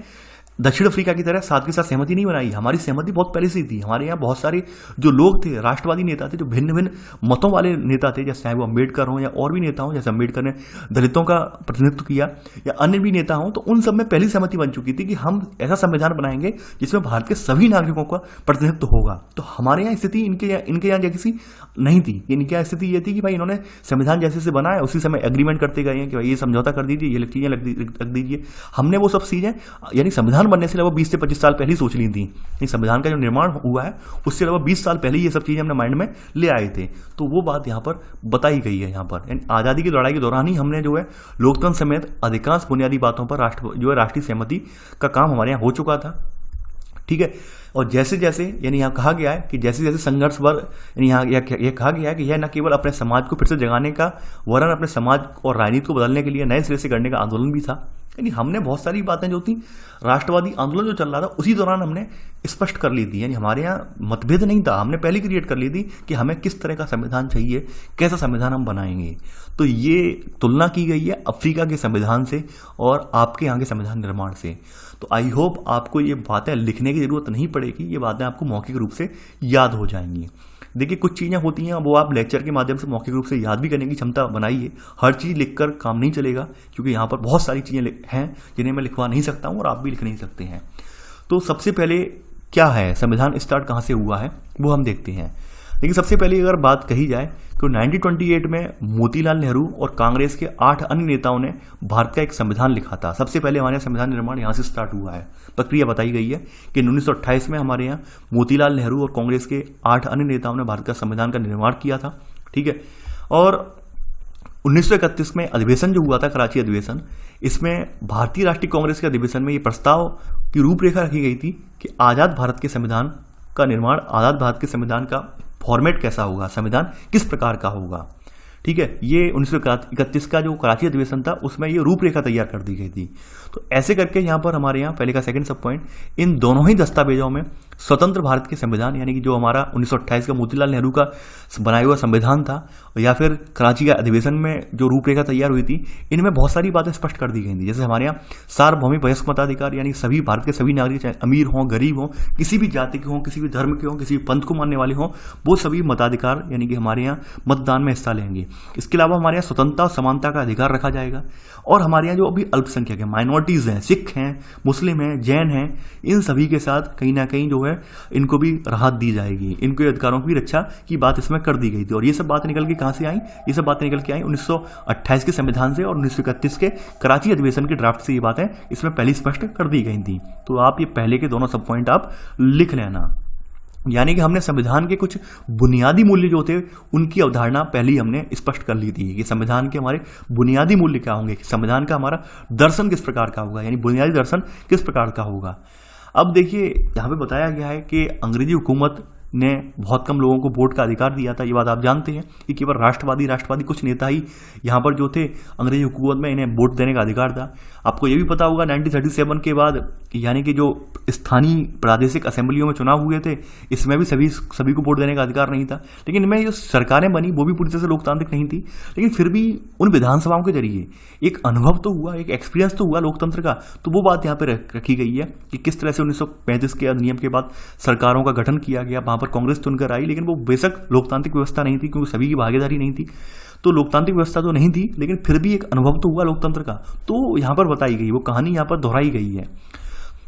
दक्षिण अफ्रीका की तरह साथ के साथ सहमति नहीं बनाई, हमारी सहमति बहुत पहले से ही थी। हमारे यहाँ बहुत सारे जो लोग थे, राष्ट्रवादी नेता थे, जो भिन्न भिन्न मतों वाले नेता थे, जैसे चाहे वो अम्बेडकर हों या और भी नेता हों, जैसे अम्बेडकर ने दलितों का प्रतिनिधित्व किया या अन्य भी नेता हों, तो उन सब में पहली सहमति बन चुकी थी कि हम ऐसा संविधान बनाएंगे जिसमें भारत के सभी नागरिकों का प्रतिनिधित्व होगा। तो हमारे यहाँ स्थिति इनके यहाँ जैसी नहीं थी। इनके यहाँ स्थिति ये थी कि भाई इन्होंने संविधान जैसे से बनाया उसी समय एग्रीमेंट करते गए हैं कि भाई ये समझौता कर दीजिए, ये चीजें रख दीजिए। हमने वो सब चीजें, यानी संविधान संविधान बनने से लगभग 20 से 25 साल पहले ही सोच ली थी। ये संविधान का जो निर्माण हुआ है उससे लगभग 20 साल पहले ये सब चीज़ें हमने माइंड में ले आए थे। तो वो बात यहाँ पर बताई गई है। यहाँ पर आज़ादी की लड़ाई के दौरान ही हमने जो है लोकतंत्र समेत अधिकांश बुनियादी बातों पर राष्ट्रीय सहमति का काम हमारे यहाँ हो चुका था। ठीक है। और जैसे जैसे यानी यहाँ कहा गया है कि जैसे जैसे संघर्ष यानी यहाँ यह कहा गया है कि यह न केवल अपने समाज को फिर से जगाने का वरन अपने समाज और राजनीति को बदलने के लिए नए सिरे से करने का आंदोलन भी था। यानी हमने बहुत सारी बातें जो थी राष्ट्रवादी आंदोलन जो चल रहा था उसी दौरान हमने स्पष्ट कर ली थी। यानी हमारे यहाँ मतभेद नहीं था, हमने पहले क्रिएट कर ली थी कि हमें किस तरह का संविधान चाहिए, कैसा संविधान हम बनाएंगे। तो ये तुलना की गई है अफ्रीका के संविधान से और आपके यहाँ के संविधान निर्माण से। तो आई होप आपको ये बातें लिखने की जरूरत नहीं पड़ेगी, ये बातें आपको मौखिक रूप से याद हो जाएंगी। देखिए कुछ चीज़ें होती हैं वो आप लेक्चर के माध्यम से मौखिक रूप से याद भी करने की क्षमता बनाइए। हर चीज़ लिखकर काम नहीं चलेगा, क्योंकि यहाँ पर बहुत सारी चीज़ें हैं जिन्हें मैं लिखवा नहीं सकता हूँ और आप भी लिख नहीं सकते हैं। तो सबसे पहले क्या है संविधान स्टार्ट कहाँ से हुआ है वो हम देखते हैं। देखिए सबसे पहले अगर बात कही जाए तो 1928 में मोतीलाल नेहरू और कांग्रेस के 8 अन्य नेताओं ने भारत का एक संविधान लिखा था। सबसे पहले हमारे यहाँ संविधान निर्माण यहाँ से स्टार्ट हुआ है। प्रक्रिया बताई गई है कि 1928 में हमारे यहाँ मोतीलाल नेहरू और कांग्रेस के 8 अन्य नेताओं ने भारत का संविधान का निर्माण किया था। ठीक है। और 1931 में अधिवेशन जो हुआ था कराची अधिवेशन, इसमें भारतीय राष्ट्रीय कांग्रेस के अधिवेशन में ये प्रस्ताव की रूपरेखा रखी गई थी कि आज़ाद भारत के संविधान का निर्माण, आज़ाद भारत के संविधान का फॉर्मेट कैसा होगा, संविधान किस प्रकार का होगा। ठीक है। ये 1931 का जो कराची अधिवेशन था उसमें ये रूपरेखा तैयार कर दी गई थी। तो ऐसे करके यहाँ पर हमारे यहाँ पहले का सेकंड सब पॉइंट, इन दोनों ही दस्तावेजों में स्वतंत्र भारत के संविधान यानी कि जो हमारा 1928 का मोतीलाल नेहरू का बनाया हुआ संविधान था या फिर कराची का अधिवेशन में जो रूपरेखा तैयार हुई थी, इनमें बहुत सारी बातें स्पष्ट कर दी गई थी। जैसे हमारे यहाँ सार्वभौमिक वयस्क मताधिकार यानी सभी भारत के सभी नागरिक चाहे अमीर हों गरीब हों, किसी भी जाति के हों, किसी भी धर्म के हों, किसी भी पंथ को मानने वाले हों, वो सभी मताधिकार यानी कि हमारे यहाँ मतदान में हिस्सा लेंगे। इसके अलावा हमारे यहाँ स्वतंत्रता और समानता का अधिकार रखा जाएगा। और हमारे यहाँ जो अभी अल्पसंख्यक है, माइनॉरिटीज़ हैं, सिख हैं, मुस्लिम हैं, जैन हैं, इन सभी के साथ कहीं ना कहीं जो है इनको भी राहत दी जाएगी, इनके अधिकारों की रक्षा की बात इसमें कर दी गई थी। और ये सब बातें निकल के कहाँ से आई? ये सब बातें निकल के आई 1928 के संविधान से और 1931 के कराची अधिवेशन के ड्राफ्ट से ये बातें इसमें पहले स्पष्ट कर दी गई थी। तो आप ये पहले के दोनों सब पॉइंट आप लिख लेना। यानी कि हमने संविधान के कुछ बुनियादी मूल्य जो थे उनकी अवधारणा पहले ही हमने स्पष्ट कर ली थी कि संविधान के हमारे बुनियादी मूल्य क्या होंगे, कि संविधान का हमारा दर्शन किस प्रकार का होगा, यानी बुनियादी दर्शन किस प्रकार का होगा। अब देखिए यहाँ पे बताया गया है कि अंग्रेजी हुकूमत ने बहुत कम लोगों को वोट का अधिकार दिया था। ये बात आप जानते हैं कि केवल राष्ट्रवादी कुछ नेता ही यहाँ पर जो थे अंग्रेजी हुकूमत में इन्हें वोट देने का अधिकार था। आपको ये भी पता होगा 1937 के बाद यानी कि जो स्थानीय प्रादेशिक असेंबलियों में चुनाव हुए थे, इसमें भी सभी को वोट देने का अधिकार नहीं था। लेकिन इनमें जो सरकारें बनी वो भी पूरी तरह से लोकतांत्रिक नहीं थी, लेकिन फिर भी उन विधानसभाओं के जरिए एक अनुभव तो हुआ, एक एक्सपीरियंस तो हुआ लोकतंत्र का। तो वो बात यहाँ पर रखी गई है कि किस तरह से 1935 के अधिनियम के बाद सरकारों का गठन किया गया, वहाँ पर कांग्रेस चुनकर आई, लेकिन वो बेशक लोकतांत्रिक व्यवस्था नहीं थी क्योंकि सभी की भागीदारी नहीं थी। तो लोकतांत्रिक व्यवस्था तो नहीं थी, लेकिन फिर भी एक अनुभव तो हुआ लोकतंत्र का। तो यहाँ पर बताई गई, वो कहानी यहाँ पर दोहराई गई है।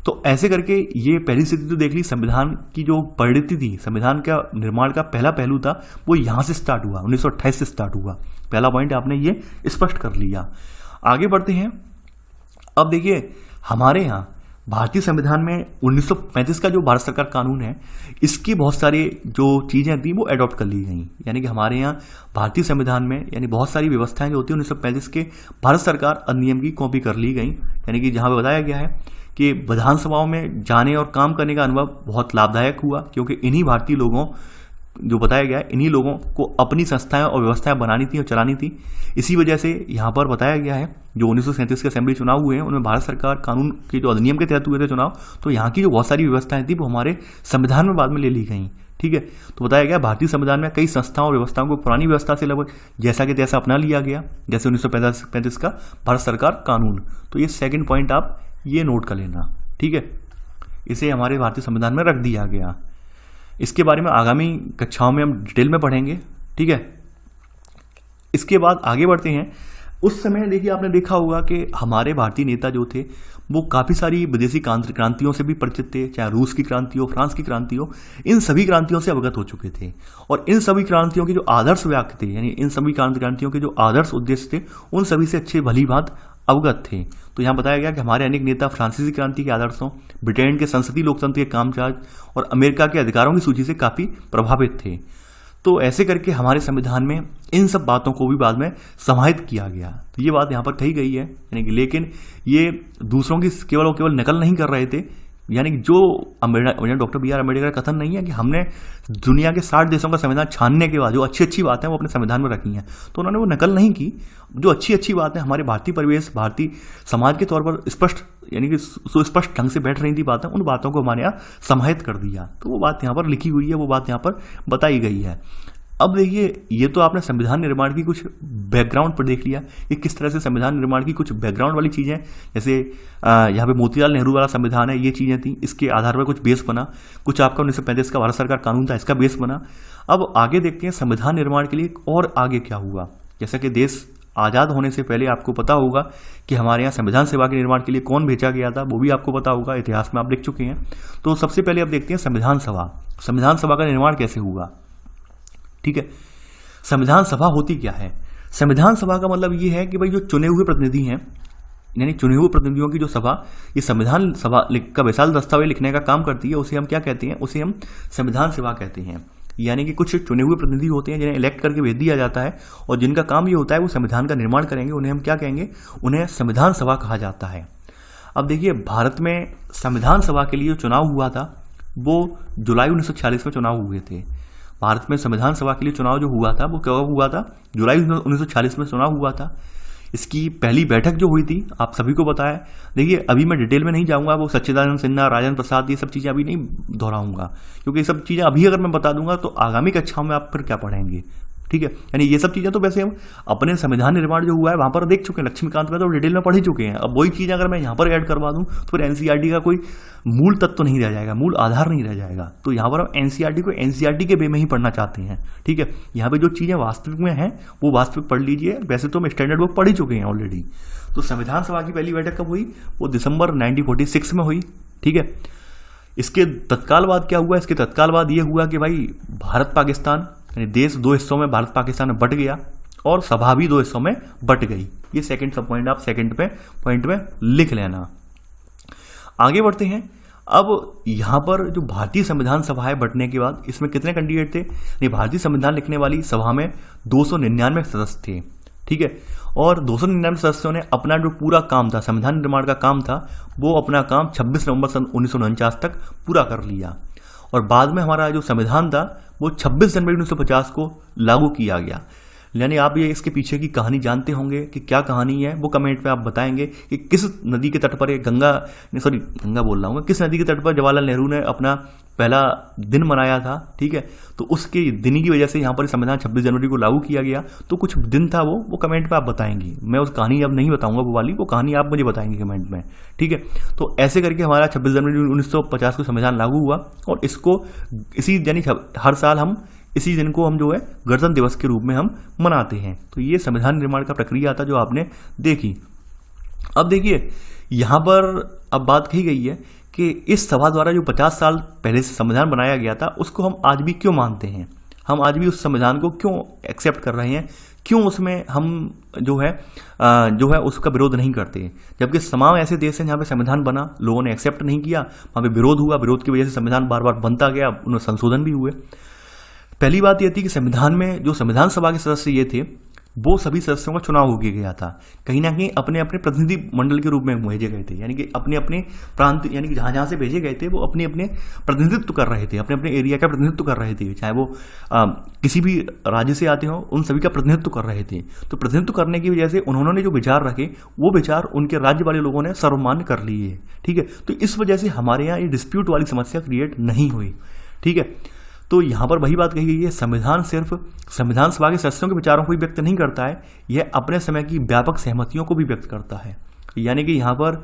तो ऐसे करके ये पहली स्थिति तो देख ली, संविधान की जो परिणति थी, संविधान का निर्माण का पहला पहलू था, वो यहाँ से स्टार्ट हुआ, 1928 से स्टार्ट हुआ। पहला पॉइंट आपने ये स्पष्ट कर लिया। आगे बढ़ते हैं। अब देखिए हमारे यहाँ भारतीय संविधान में 1935 का जो भारत सरकार कानून है, इसकी बहुत सारी जो चीज़ें थी वो अडॉप्ट कर ली गई। यानी कि हमारे यहाँ भारतीय संविधान में यानी बहुत सारी व्यवस्थाएं जो होती हैं 1935 के भारत सरकार अधिनियम की कॉपी कर ली गई। यानी कि जहाँ पे बताया गया है कि विधानसभाओं में जाने और काम करने का अनुभव बहुत लाभदायक हुआ, क्योंकि इन्हीं भारतीय लोगों जो बताया गया है, इन्हीं लोगों को अपनी संस्थाएं और व्यवस्थाएं बनानी थी और चलानी थी। इसी वजह से यहाँ पर बताया गया है जो 1937 के असेंबली चुनाव हुए हैं उनमें भारत सरकार कानून के जो अधिनियम के तहत हुए थे चुनाव, तो यहाँ की जो बहुत सारी व्यवस्थाएं थी वो हमारे संविधान में बाद में ले ली गई। ठीक है। तो बताया गया भारतीय संविधान में कई संस्थाओं और व्यवस्थाओं को पुरानी व्यवस्था से लगभग जैसा कि तैसा अपना लिया गया, जैसे 1935 का भारत सरकार कानून। तो ये सेकेंड पॉइंट आप ये नोट कर लेना। ठीक है। इसे हमारे भारतीय संविधान में रख दिया गया। इसके बारे में आगामी कक्षाओं में हम डिटेल में पढ़ेंगे। ठीक है। इसके बाद आगे बढ़ते हैं। उस समय देखिए आपने देखा होगा कि हमारे भारतीय नेता जो थे वो काफ़ी सारी विदेशी क्रांतियों से भी परिचित थे, चाहे रूस की क्रांति हो, फ्रांस की क्रांति हो, इन सभी क्रांतियों से अवगत हो चुके थे। और इन सभी क्रांतियों के जो आदर्श वाक्य थे, यानी इन सभी क्रांतियों के जो आदर्श उद्देश्य थे, उन सभी से अच्छे भली बात अवगत थे। तो यहाँ बताया गया कि हमारे अनेक नेता फ्रांसीसी क्रांति के आदर्शों, ब्रिटेन के संसदीय लोकतंत्र के कामकाज और अमेरिका के अधिकारों की सूची से काफ़ी प्रभावित थे। तो ऐसे करके हमारे संविधान में इन सब बातों को भी बाद में समाहित किया गया। तो ये बात यहाँ पर कही गई है, यानी कि लेकिन ये दूसरों की केवल नकल नहीं कर रहे थे, यानी कि जो डॉक्टर बी आर अम्बेडकर का कथन नहीं है कि हमने दुनिया के 60 देशों का संविधान छानने के बाद जो अच्छी अच्छी बातें वो अपने संविधान में रखी हैं, तो उन्होंने वो नकल नहीं की। जो अच्छी अच्छी बातें हमारे भारतीय परिवेश, भारतीय समाज के तौर पर स्पष्ट, यानी कि सुस्पष्ट ढंग से बैठ रही थी बातें, उन बातों को हमारे यहाँ समाहित कर दिया। तो वो बात यहाँ पर लिखी हुई है, वो बात यहाँ पर बताई गई है। अब देखिए, ये तो आपने संविधान निर्माण की कुछ बैकग्राउंड पर देख लिया कि किस तरह से संविधान निर्माण की कुछ बैकग्राउंड वाली चीज़ें, जैसे यहाँ पे मोतीलाल नेहरू वाला संविधान है, ये चीज़ें थी, इसके आधार पर कुछ बेस बना, कुछ आपका 1935 का भारत सरकार कानून था, इसका बेस बना। अब आगे देखते हैं संविधान निर्माण के लिए और आगे क्या हुआ। जैसा कि देश आज़ाद होने से पहले आपको पता होगा कि हमारे यहाँ संविधान सभा के निर्माण के लिए कौन भेजा गया था, वो भी आपको पता होगा, इतिहास में आप लिख चुके हैं। तो सबसे पहले अब देखते हैं संविधान सभा। संविधान सभा का निर्माण कैसे हुआ, ठीक है। संविधान सभा होती क्या है? संविधान सभा का मतलब ये है कि भाई जो चुने हुए प्रतिनिधि हैं, यानी चुने हुए प्रतिनिधियों की जो सभा, ये संविधान सभा का विशाल दस्तावेज लिखने का काम करती है, उसे हम क्या कहते हैं? उसे हम संविधान सभा कहते हैं। यानी कि कुछ चुने हुए प्रतिनिधि होते हैं जिन्हें इलेक्ट करके भेज दिया जाता है और जिनका काम ये होता है वो संविधान का निर्माण करेंगे, उन्हें हम क्या कहेंगे? उन्हें संविधान सभा कहा जाता है। अब देखिए, भारत में संविधान सभा के लिए जो चुनाव हुआ था वो जुलाई 1946 में चुनाव हुए थे। भारत में संविधान सभा के लिए चुनाव जो हुआ था वो कब हुआ था? जुलाई 1946 में चुनाव हुआ था। इसकी पहली बैठक जो हुई थी आप सभी को पता है। देखिए, अभी मैं डिटेल में नहीं जाऊंगा, वो सच्चिदानंद सिन्हा, राजेंद्र प्रसाद, ये सब चीज़ें अभी नहीं दोहराऊंगा, क्योंकि ये सब चीज़ें अभी अगर मैं बता दूंगा तो आगामी कक्षाओं में आप फिर क्या पढ़ेंगे, ठीक है। यानी ये सब चीज़ें तो वैसे हम अपने संविधान निर्माण जो हुआ है वहाँ पर देख चुके हैं, लक्ष्मीकांत में तो डिटेल में पढ़ ही चुके हैं। अब वही चीज़ अगर मैं यहाँ पर ऐड करवा दूँ तो फिर एनसीईआरटी का कोई मूल तत्व नहीं रह जाएगा, मूल आधार नहीं रह जाएगा। तो यहाँ पर हम एनसीईआरटी को एनसीईआरटी के वे में ही पढ़ना चाहते हैं, ठीक है। यहाँ पे जो चीज़ें वास्तविक में हैं वो वास्तविक पढ़ लीजिए, वैसे तो हम स्टैंडर्ड बुक पढ़ ही चुके हैं ऑलरेडी। तो संविधान सभा की पहली बैठक कब हुई? वो दिसंबर 1946 में हुई, ठीक है। इसके तत्काल बाद क्या हुआ? इसके तत्काल बाद ये हुआ कि भाई भारत पाकिस्तान, यानी देश दो हिस्सों में भारत पाकिस्तान में बट गया और सभा भी दो हिस्सों में बट गई। ये सेकंड सब पॉइंट आप सेकंड पे पॉइंट में लिख लेना। आगे बढ़ते हैं। अब यहाँ पर जो भारतीय संविधान सभा है बटने के बाद, इसमें कितने कैंडिडेट थे? नहीं, भारतीय संविधान लिखने वाली सभा में 299 सदस्य थे, ठीक है। और 299 सदस्यों ने अपना जो पूरा काम था, संविधान निर्माण का काम था, वो अपना काम 26 नवंबर सन 1949 तक पूरा कर लिया। और बाद में हमारा जो संविधान था वो 26 जनवरी 1950 को लागू किया गया। यानी आप ये इसके पीछे की कहानी जानते होंगे कि क्या कहानी है, वो कमेंट में आप बताएंगे कि किस नदी के तट पर गंगा बोल रहा हूँ, किस नदी के तट पर जवाहरलाल नेहरू ने अपना पहला दिन मनाया था, ठीक है। तो उसके दिन की वजह से यहाँ पर संविधान 26 जनवरी को लागू किया गया। तो कुछ दिन था वो कमेंट में आप बताएंगे। मैं उस कहानी अब नहीं बताऊंगा, वो कहानी आप मुझे बताएंगे कमेंट में, ठीक है। तो ऐसे करके हमारा 26 जनवरी 1950 को संविधान लागू हुआ और इसको यानी हर साल हम इसी दिन को हम जो है गणतंत्र दिवस के रूप में हम मनाते हैं। तो ये संविधान निर्माण का प्रक्रिया था जो आपने देखी। अब देखिए, यहाँ पर अब बात कही गई है कि इस सभा द्वारा जो 50 साल पहले से संविधान बनाया गया था उसको हम आज भी क्यों मानते हैं, हम आज भी उस संविधान को क्यों एक्सेप्ट कर रहे हैं, क्यों उसमें हम जो है उसका विरोध नहीं करते। जबकि तमाम ऐसे देश हैं जहाँ पे संविधान बना, लोगों ने एक्सेप्ट नहीं किया, वहाँ पे विरोध हुआ, विरोध की वजह से संविधान बार बार बनता गया, उनमें संशोधन भी हुए। पहली बात यह थी कि संविधान में जो संविधान सभा के सदस्य ये थे वो सभी सदस्यों का चुनाव हो गया था, कहीं ना कहीं अपने अपने प्रतिनिधि मंडल के रूप में भेजे गए थे, यानी कि अपने अपने प्रांत, यानी कि जहाँ जहाँ से भेजे गए थे वो अपने अपने प्रतिनिधित्व कर रहे थे, अपने अपने एरिया का प्रतिनिधित्व कर रहे थे, चाहे वो किसी भी राज्य से आते हों, उन सभी का प्रतिनिधित्व कर रहे थे। तो प्रतिनिधित्व करने की वजह से उन्होंने जो विचार रखे वो विचार उनके राज्य वाले लोगों ने सर्वमान्य कर लिए, ठीक है। तो इस वजह से हमारे यहाँ ये डिस्प्यूट वाली समस्या क्रिएट नहीं हुई, ठीक है। तो यहाँ पर वही बात कही गई है, संविधान सिर्फ संविधान सभा के सदस्यों के विचारों को भी व्यक्त नहीं करता है, यह अपने समय की व्यापक सहमतियों को भी व्यक्त करता है। यानी कि यहाँ पर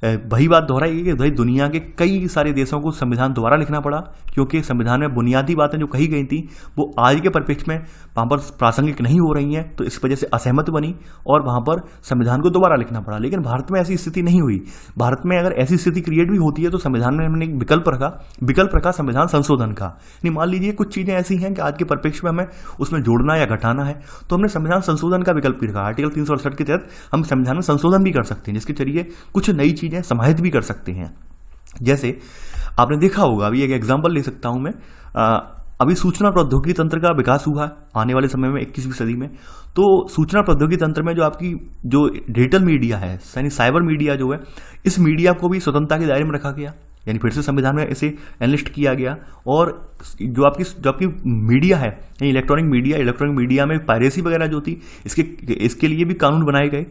वही बात दोहराई कि भाई दुनिया के कई सारे देशों को संविधान दोबारा लिखना पड़ा, क्योंकि संविधान में बुनियादी बातें जो कही गई थी वो आज के परिप्रेक्ष्य में वहाँ पर प्रासंगिक नहीं हो रही हैं, तो इस वजह से असहमत बनी और वहाँ पर संविधान को दोबारा लिखना पड़ा। लेकिन भारत में ऐसी स्थिति नहीं हुई। भारत में अगर ऐसी स्थिति क्रिएट भी होती है तो संविधान में हमने एक विकल्प रखा संविधान संशोधन का। नहीं, मान लीजिए कुछ चीज़ें ऐसी हैं कि आज के परिप्रेक्ष्य में हमें उसमें जोड़ना या घटाना है, तो हमने संविधान संशोधन का विकल्प भी रखा। आर्टिकल 368 के तहत हम संविधान में संशोधन भी कर सकते हैं, जिसके जरिए कुछ नई चीज़ें समाहित भी कर सकते हैं। जैसे आपने देखा होगा, अभी एक एग्जाम्पल ले सकता हूं मैं, अभी सूचना प्रौद्योगिकी तंत्र का विकास हुआ आने वाले समय में 21वीं सदी में। तो सूचना प्रौद्योगिकी तंत्र में जो आपकी जो डिजिटल मीडिया है, यानी साइबर मीडिया जो है, इस मीडिया को भी स्वतंत्रता के दायरे में रखा गया, यानी फिर से संविधान में इसे एनलिस्ट किया गया। और जो आपकी मीडिया है, इलेक्ट्रॉनिक मीडिया में पायरेसी वगैरह जो थी, इसके लिए भी कानून बनाए गए।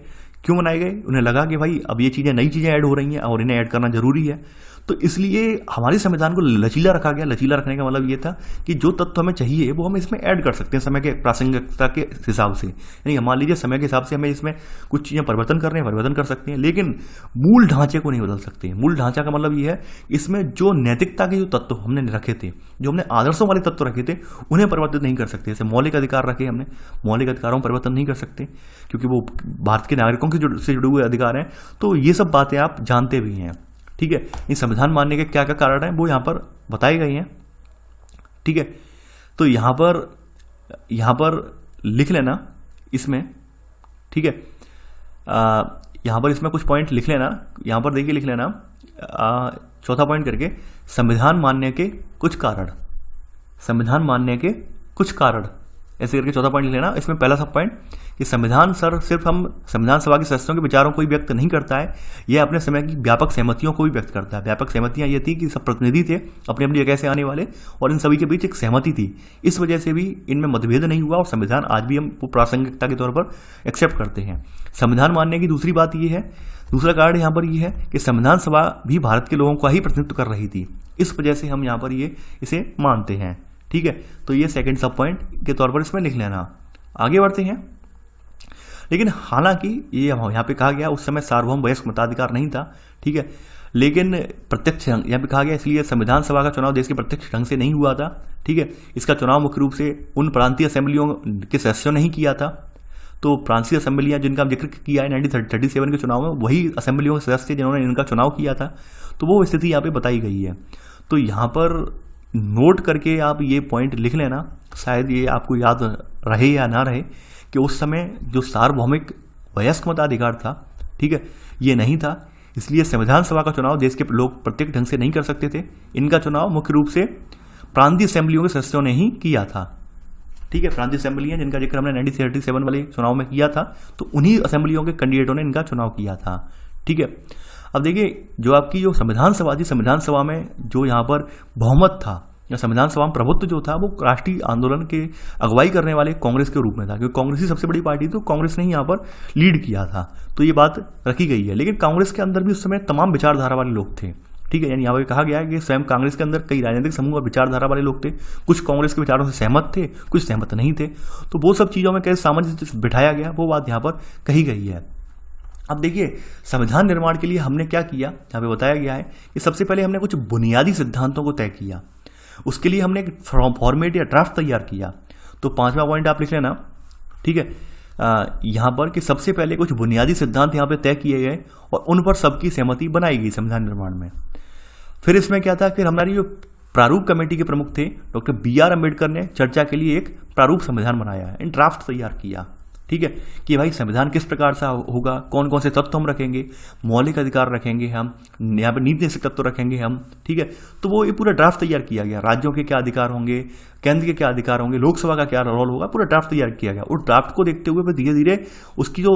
क्यों बनाए गए? उन्हें लगा कि भाई अब ये चीज़ें, नई चीज़ें ऐड हो रही हैं और इन्हें ऐड करना जरूरी है, तो इसलिए हमारे संविधान को लचीला रखा गया। लचीला रखने का मतलब ये था कि जो तत्व हमें चाहिए वो हम इसमें ऐड कर सकते हैं समय के प्रासंगिकता के हिसाब से। यानी मान लीजिए समय के हिसाब से हमें इसमें कुछ चीज़ें परिवर्तन कर सकते हैं, लेकिन मूल ढांचे को नहीं बदल सकते। मूल ढांचा का मतलब ये है, इसमें जो नैतिकता के जो तत्व हमने रखे थे, जो हमने आदर्शों वाले तत्व रखे थे, उन्हें परिवर्तित नहीं कर सकते। जैसे मौलिक अधिकार रखे हमने, मौलिक अधिकारों में परिवर्तन नहीं कर सकते, क्योंकि वो भारत के नागरिकों से जुड़े हुए अधिकार हैं। तो ये सब बातें आप जानते भी हैं, ठीक है। इन संविधान मानने के क्या क्या कारण हैं वो यहाँ पर बताए गए हैं, ठीक है। तो यहाँ पर लिख लेना इसमें, ठीक है। यहाँ पर इसमें कुछ पॉइंट लिख लेना। यहाँ पर देखिए लिख लेना चौथा पॉइंट करके, संविधान मानने के कुछ कारण, संविधान मानने के कुछ कारण, ऐसे करके चौथा पॉइंट लिख लेना। इसमें पहला सब पॉइंट कि संविधान सिर्फ हम संविधान सभा के सदस्यों के विचारों को ही व्यक्त नहीं करता है, यह अपने समय की व्यापक सहमतियों को भी व्यक्त करता है। व्यापक सहमतियां ये थी कि सब प्रतिनिधि थे अपनी अपनी जगह से आने वाले, और इन सभी के बीच एक सहमति थी। इस वजह से भी इनमें मतभेद नहीं हुआ और संविधान आज भी हम प्रासंगिकता के तौर पर एक्सेप्ट करते हैं। संविधान मानने की दूसरी बात यह है, दूसरा कारण यहाँ पर यह है कि संविधान सभा भी भारत के लोगों का ही प्रतिनिधित्व कर रही थी, इस वजह से हम यहाँ पर इसे मानते हैं, ठीक है। तो ये सेकंड सब पॉइंट के तौर पर इसमें लिख लेना। आगे बढ़ते हैं। लेकिन हालांकि ये यहाँ पे कहा गया उस समय सार्वभौम वयस्क मताधिकार नहीं था, ठीक है, लेकिन प्रत्यक्ष यहाँ पे कहा गया, इसलिए संविधान सभा का चुनाव देश के प्रत्यक्ष ढंग से नहीं हुआ था, ठीक है। इसका चुनाव मुख्य रूप से उन प्रांतीय असेंबलियों के सदस्यों ने ही किया था। तो प्रांतीय असेंबलियां जिनका जिक्र किया है 1937 के चुनाव में, वही असेंबलियों के सदस्य जिन्होंने इनका चुनाव किया था। तो वो स्थिति यहाँ पे बताई गई है। तो यहाँ पर नोट करके आप ये पॉइंट लिख लेना, शायद ये आपको याद रहे या ना रहे, कि उस समय जो सार्वभौमिक वयस्क मताधिकार था, ठीक है, ये नहीं था। इसलिए संविधान सभा का चुनाव देश के लोग प्रत्यक्ष ढंग से नहीं कर सकते थे। इनका चुनाव मुख्य रूप से प्रांतीय असेंबलियों के सदस्यों ने ही किया था, ठीक है। प्रांतीय असेंबलियां जिनका जिक्र हमने 1937 वाले चुनाव में किया था, तो उन्हीं असेंबलियों के कैंडिडेटों ने इनका चुनाव किया था, ठीक है। अब देखिए, जो आपकी जो संविधान सभा थी, संविधान सभा में जो यहाँ पर बहुमत था, या संविधान सभा में प्रभुत्व जो था, वो राष्ट्रीय आंदोलन के अगुवाई करने वाले कांग्रेस के रूप में था, क्योंकि कांग्रेस ही सबसे बड़ी पार्टी थी, तो कांग्रेस ने ही यहाँ पर लीड किया था। तो ये बात रखी गई है। लेकिन कांग्रेस के अंदर भी उस समय तमाम विचारधारा वाले लोग थे, ठीक है। यानी यहाँ पर कहा गया है कि स्वयं कांग्रेस के अंदर कई राजनीतिक समूह और विचारधारा वाले लोग थे। कुछ कांग्रेस के विचारों से सहमत थे, कुछ सहमत नहीं थे। तो वो सब चीज़ों में कैसे सामंजस्य बिठाया गया, वो बात यहाँ पर कही गई है। अब देखिए, संविधान निर्माण के लिए हमने क्या किया, यहाँ पे बताया गया है कि सबसे पहले हमने कुछ बुनियादी सिद्धांतों को तय किया। उसके लिए हमने एक फॉर्मेट या ड्राफ्ट तैयार किया। तो पांचवा पॉइंट आप लिख लेना, ठीक है, यहाँ पर कि सबसे पहले कुछ बुनियादी सिद्धांत यहाँ पे तय किए गए और उन पर सबकी सहमति बनाई गई संविधान निर्माण में। फिर इसमें क्या था, फिर हमारी जो प्रारूप कमेटी के प्रमुख थे डॉक्टर BR अम्बेडकर ने चर्चा के लिए एक प्रारूप संविधान बनाया, इन ड्राफ्ट तैयार किया, ठीक है, कि भाई संविधान किस प्रकार से होगा, कौन कौन से तत्व हम रखेंगे, मौलिक अधिकार रखेंगे हम, यहाँ पर नीति निषेध तत्व रखेंगे हम, ठीक है। तो वो ये पूरा ड्राफ्ट तैयार किया गया, राज्यों के क्या अधिकार होंगे, केंद्र के क्या अधिकार होंगे, लोकसभा का क्या रोल होगा, पूरा ड्राफ्ट तैयार किया गया। उस ड्राफ्ट को देखते हुए धीरे धीरे उसकी जो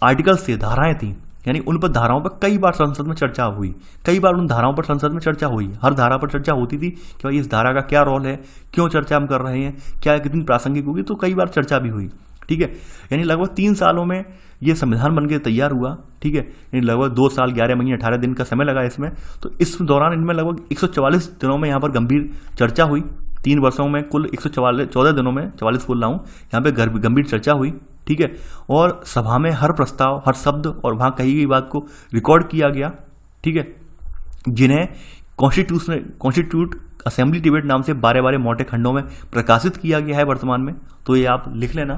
आर्टिकल्स थे, धाराएं थी, यानी उन पर धाराओं पर कई बार संसद में चर्चा हुई, कई बार उन धाराओं पर संसद में चर्चा हुई। हर धारा पर चर्चा होती थी कि भाई इस धारा का क्या रोल है, क्यों चर्चा हम कर रहे हैं, क्या कितनी प्रासंगिक होगी, तो कई बार चर्चा भी हुई, ठीक है। यानी लगभग 3 सालों में ये संविधान बनकर तैयार हुआ, ठीक है। यानी लगभग 2 साल 11 महीने 18 दिन का समय लगा इसमें। तो इस दौरान इनमें लगभग 144 दिनों में यहाँ पर गंभीर चर्चा हुई। 3 वर्षों में कुल 114 दिनों में, 44 बोल रहा हूँ, यहाँ पे गंभीर चर्चा हुई, ठीक है। और सभा में हर प्रस्ताव, हर शब्द और वहाँ कही गई बात को रिकॉर्ड किया गया, ठीक है, जिन्हें कॉन्स्टिट्यूट असेंबली डिबेट नाम से 12 मोटे खंडों में प्रकाशित किया गया है वर्तमान में। तो ये आप लिख लेना,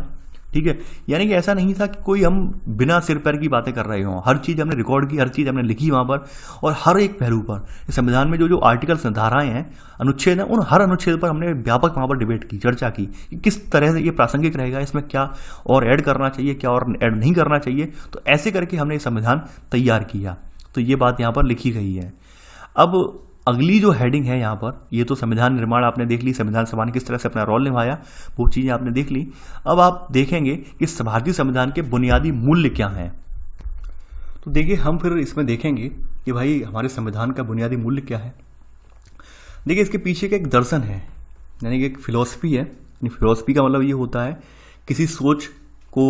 ठीक है। यानी कि ऐसा नहीं था कि कोई हम बिना सिर पैर की बातें कर रहे हों, हर चीज़ हमने रिकॉर्ड की, हर चीज़ हमने लिखी वहाँ पर, और हर एक पहलू पर संविधान में जो जो आर्टिकल्स धाराएं हैं, अनुच्छेद हैं, उन हर अनुच्छेद पर हमने व्यापक वहाँ पर डिबेट की, चर्चा की कि किस तरह से ये प्रासंगिक रहेगा, इसमें क्या और ऐड करना चाहिए, क्या और ऐड नहीं करना चाहिए। तो ऐसे करके हमने ये संविधान तैयार किया। तो ये बात यहाँ पर लिखी गई है। अब अगली जो हेडिंग है यहाँ पर, ये तो संविधान निर्माण आपने देख ली, संविधान सभा ने किस तरह से अपना रोल निभाया, वो चीज़ें आपने देख ली। अब आप देखेंगे कि भारतीय संविधान के बुनियादी मूल्य क्या हैं। तो देखिए, हम फिर इसमें देखेंगे कि भाई हमारे संविधान का बुनियादी मूल्य क्या है। देखिए, इसके पीछे का एक दर्शन है, यानी कि एक फिलॉसफी है। फिलॉसफी का मतलब ये होता है किसी सोच को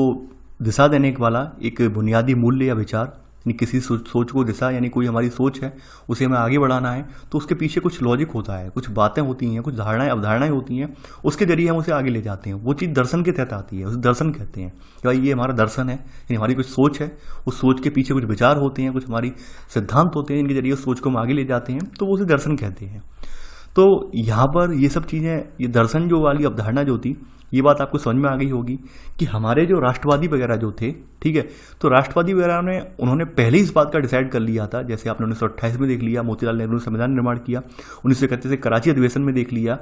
दिशा देने वाला एक बुनियादी मूल्य या विचार, किसी सोच को दिशा, यानी कोई हमारी सोच है उसे हमें आगे बढ़ाना है, तो उसके पीछे कुछ लॉजिक होता है, कुछ बातें होती हैं, कुछ धारणाएं अवधारणाएं होती हैं, उसके जरिए हम उसे आगे ले जाते हैं। वो चीज़ दर्शन के तहत आती है, उसे दर्शन कहते हैं कि भाई ये हमारा दर्शन है, यानी हमारी कुछ सोच है, उस सोच के पीछे कुछ विचार होते हैं, कुछ हमारी सिद्धांत होते हैं, इनके जरिए उस सोच को हम आगे ले जाते हैं, तो वो उसे दर्शन कहते हैं। तो यहाँ पर ये सब चीज़ें, ये दर्शन जो वाली अवधारणा जो थी, ये बात आपको समझ में आ गई होगी कि हमारे जो राष्ट्रवादी वगैरह जो थे, ठीक है, तो राष्ट्रवादी वगैरह ने उन्होंने पहले इस बात का डिसाइड कर लिया था। जैसे आपने 1928 में देख लिया, मोतीलाल नेहरू ने संविधान निर्माण किया, 1931 से कराची अधिवेशन में देख लिया,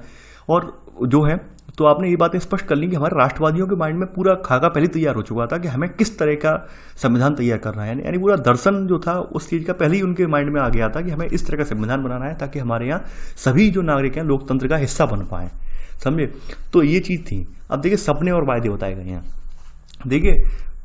और जो है तो आपने ये बातें स्पष्ट कर ली कि हमारे राष्ट्रवादियों के माइंड में पूरा खाका पहले तैयार हो चुका था कि हमें किस तरह का संविधान तैयार करना है। यानी पूरा दर्शन जो था उस चीज़ का पहले ही उनके माइंड में आ गया था कि हमें इस तरह का संविधान बनाना है ताकि हमारे यहाँ सभी जो नागरिक हैं लोकतंत्र का हिस्सा बन पाएँ, समझे। तो ये चीज़ थी। अब देखिए, सपने और वायदे बताए गए हैं। देखिए,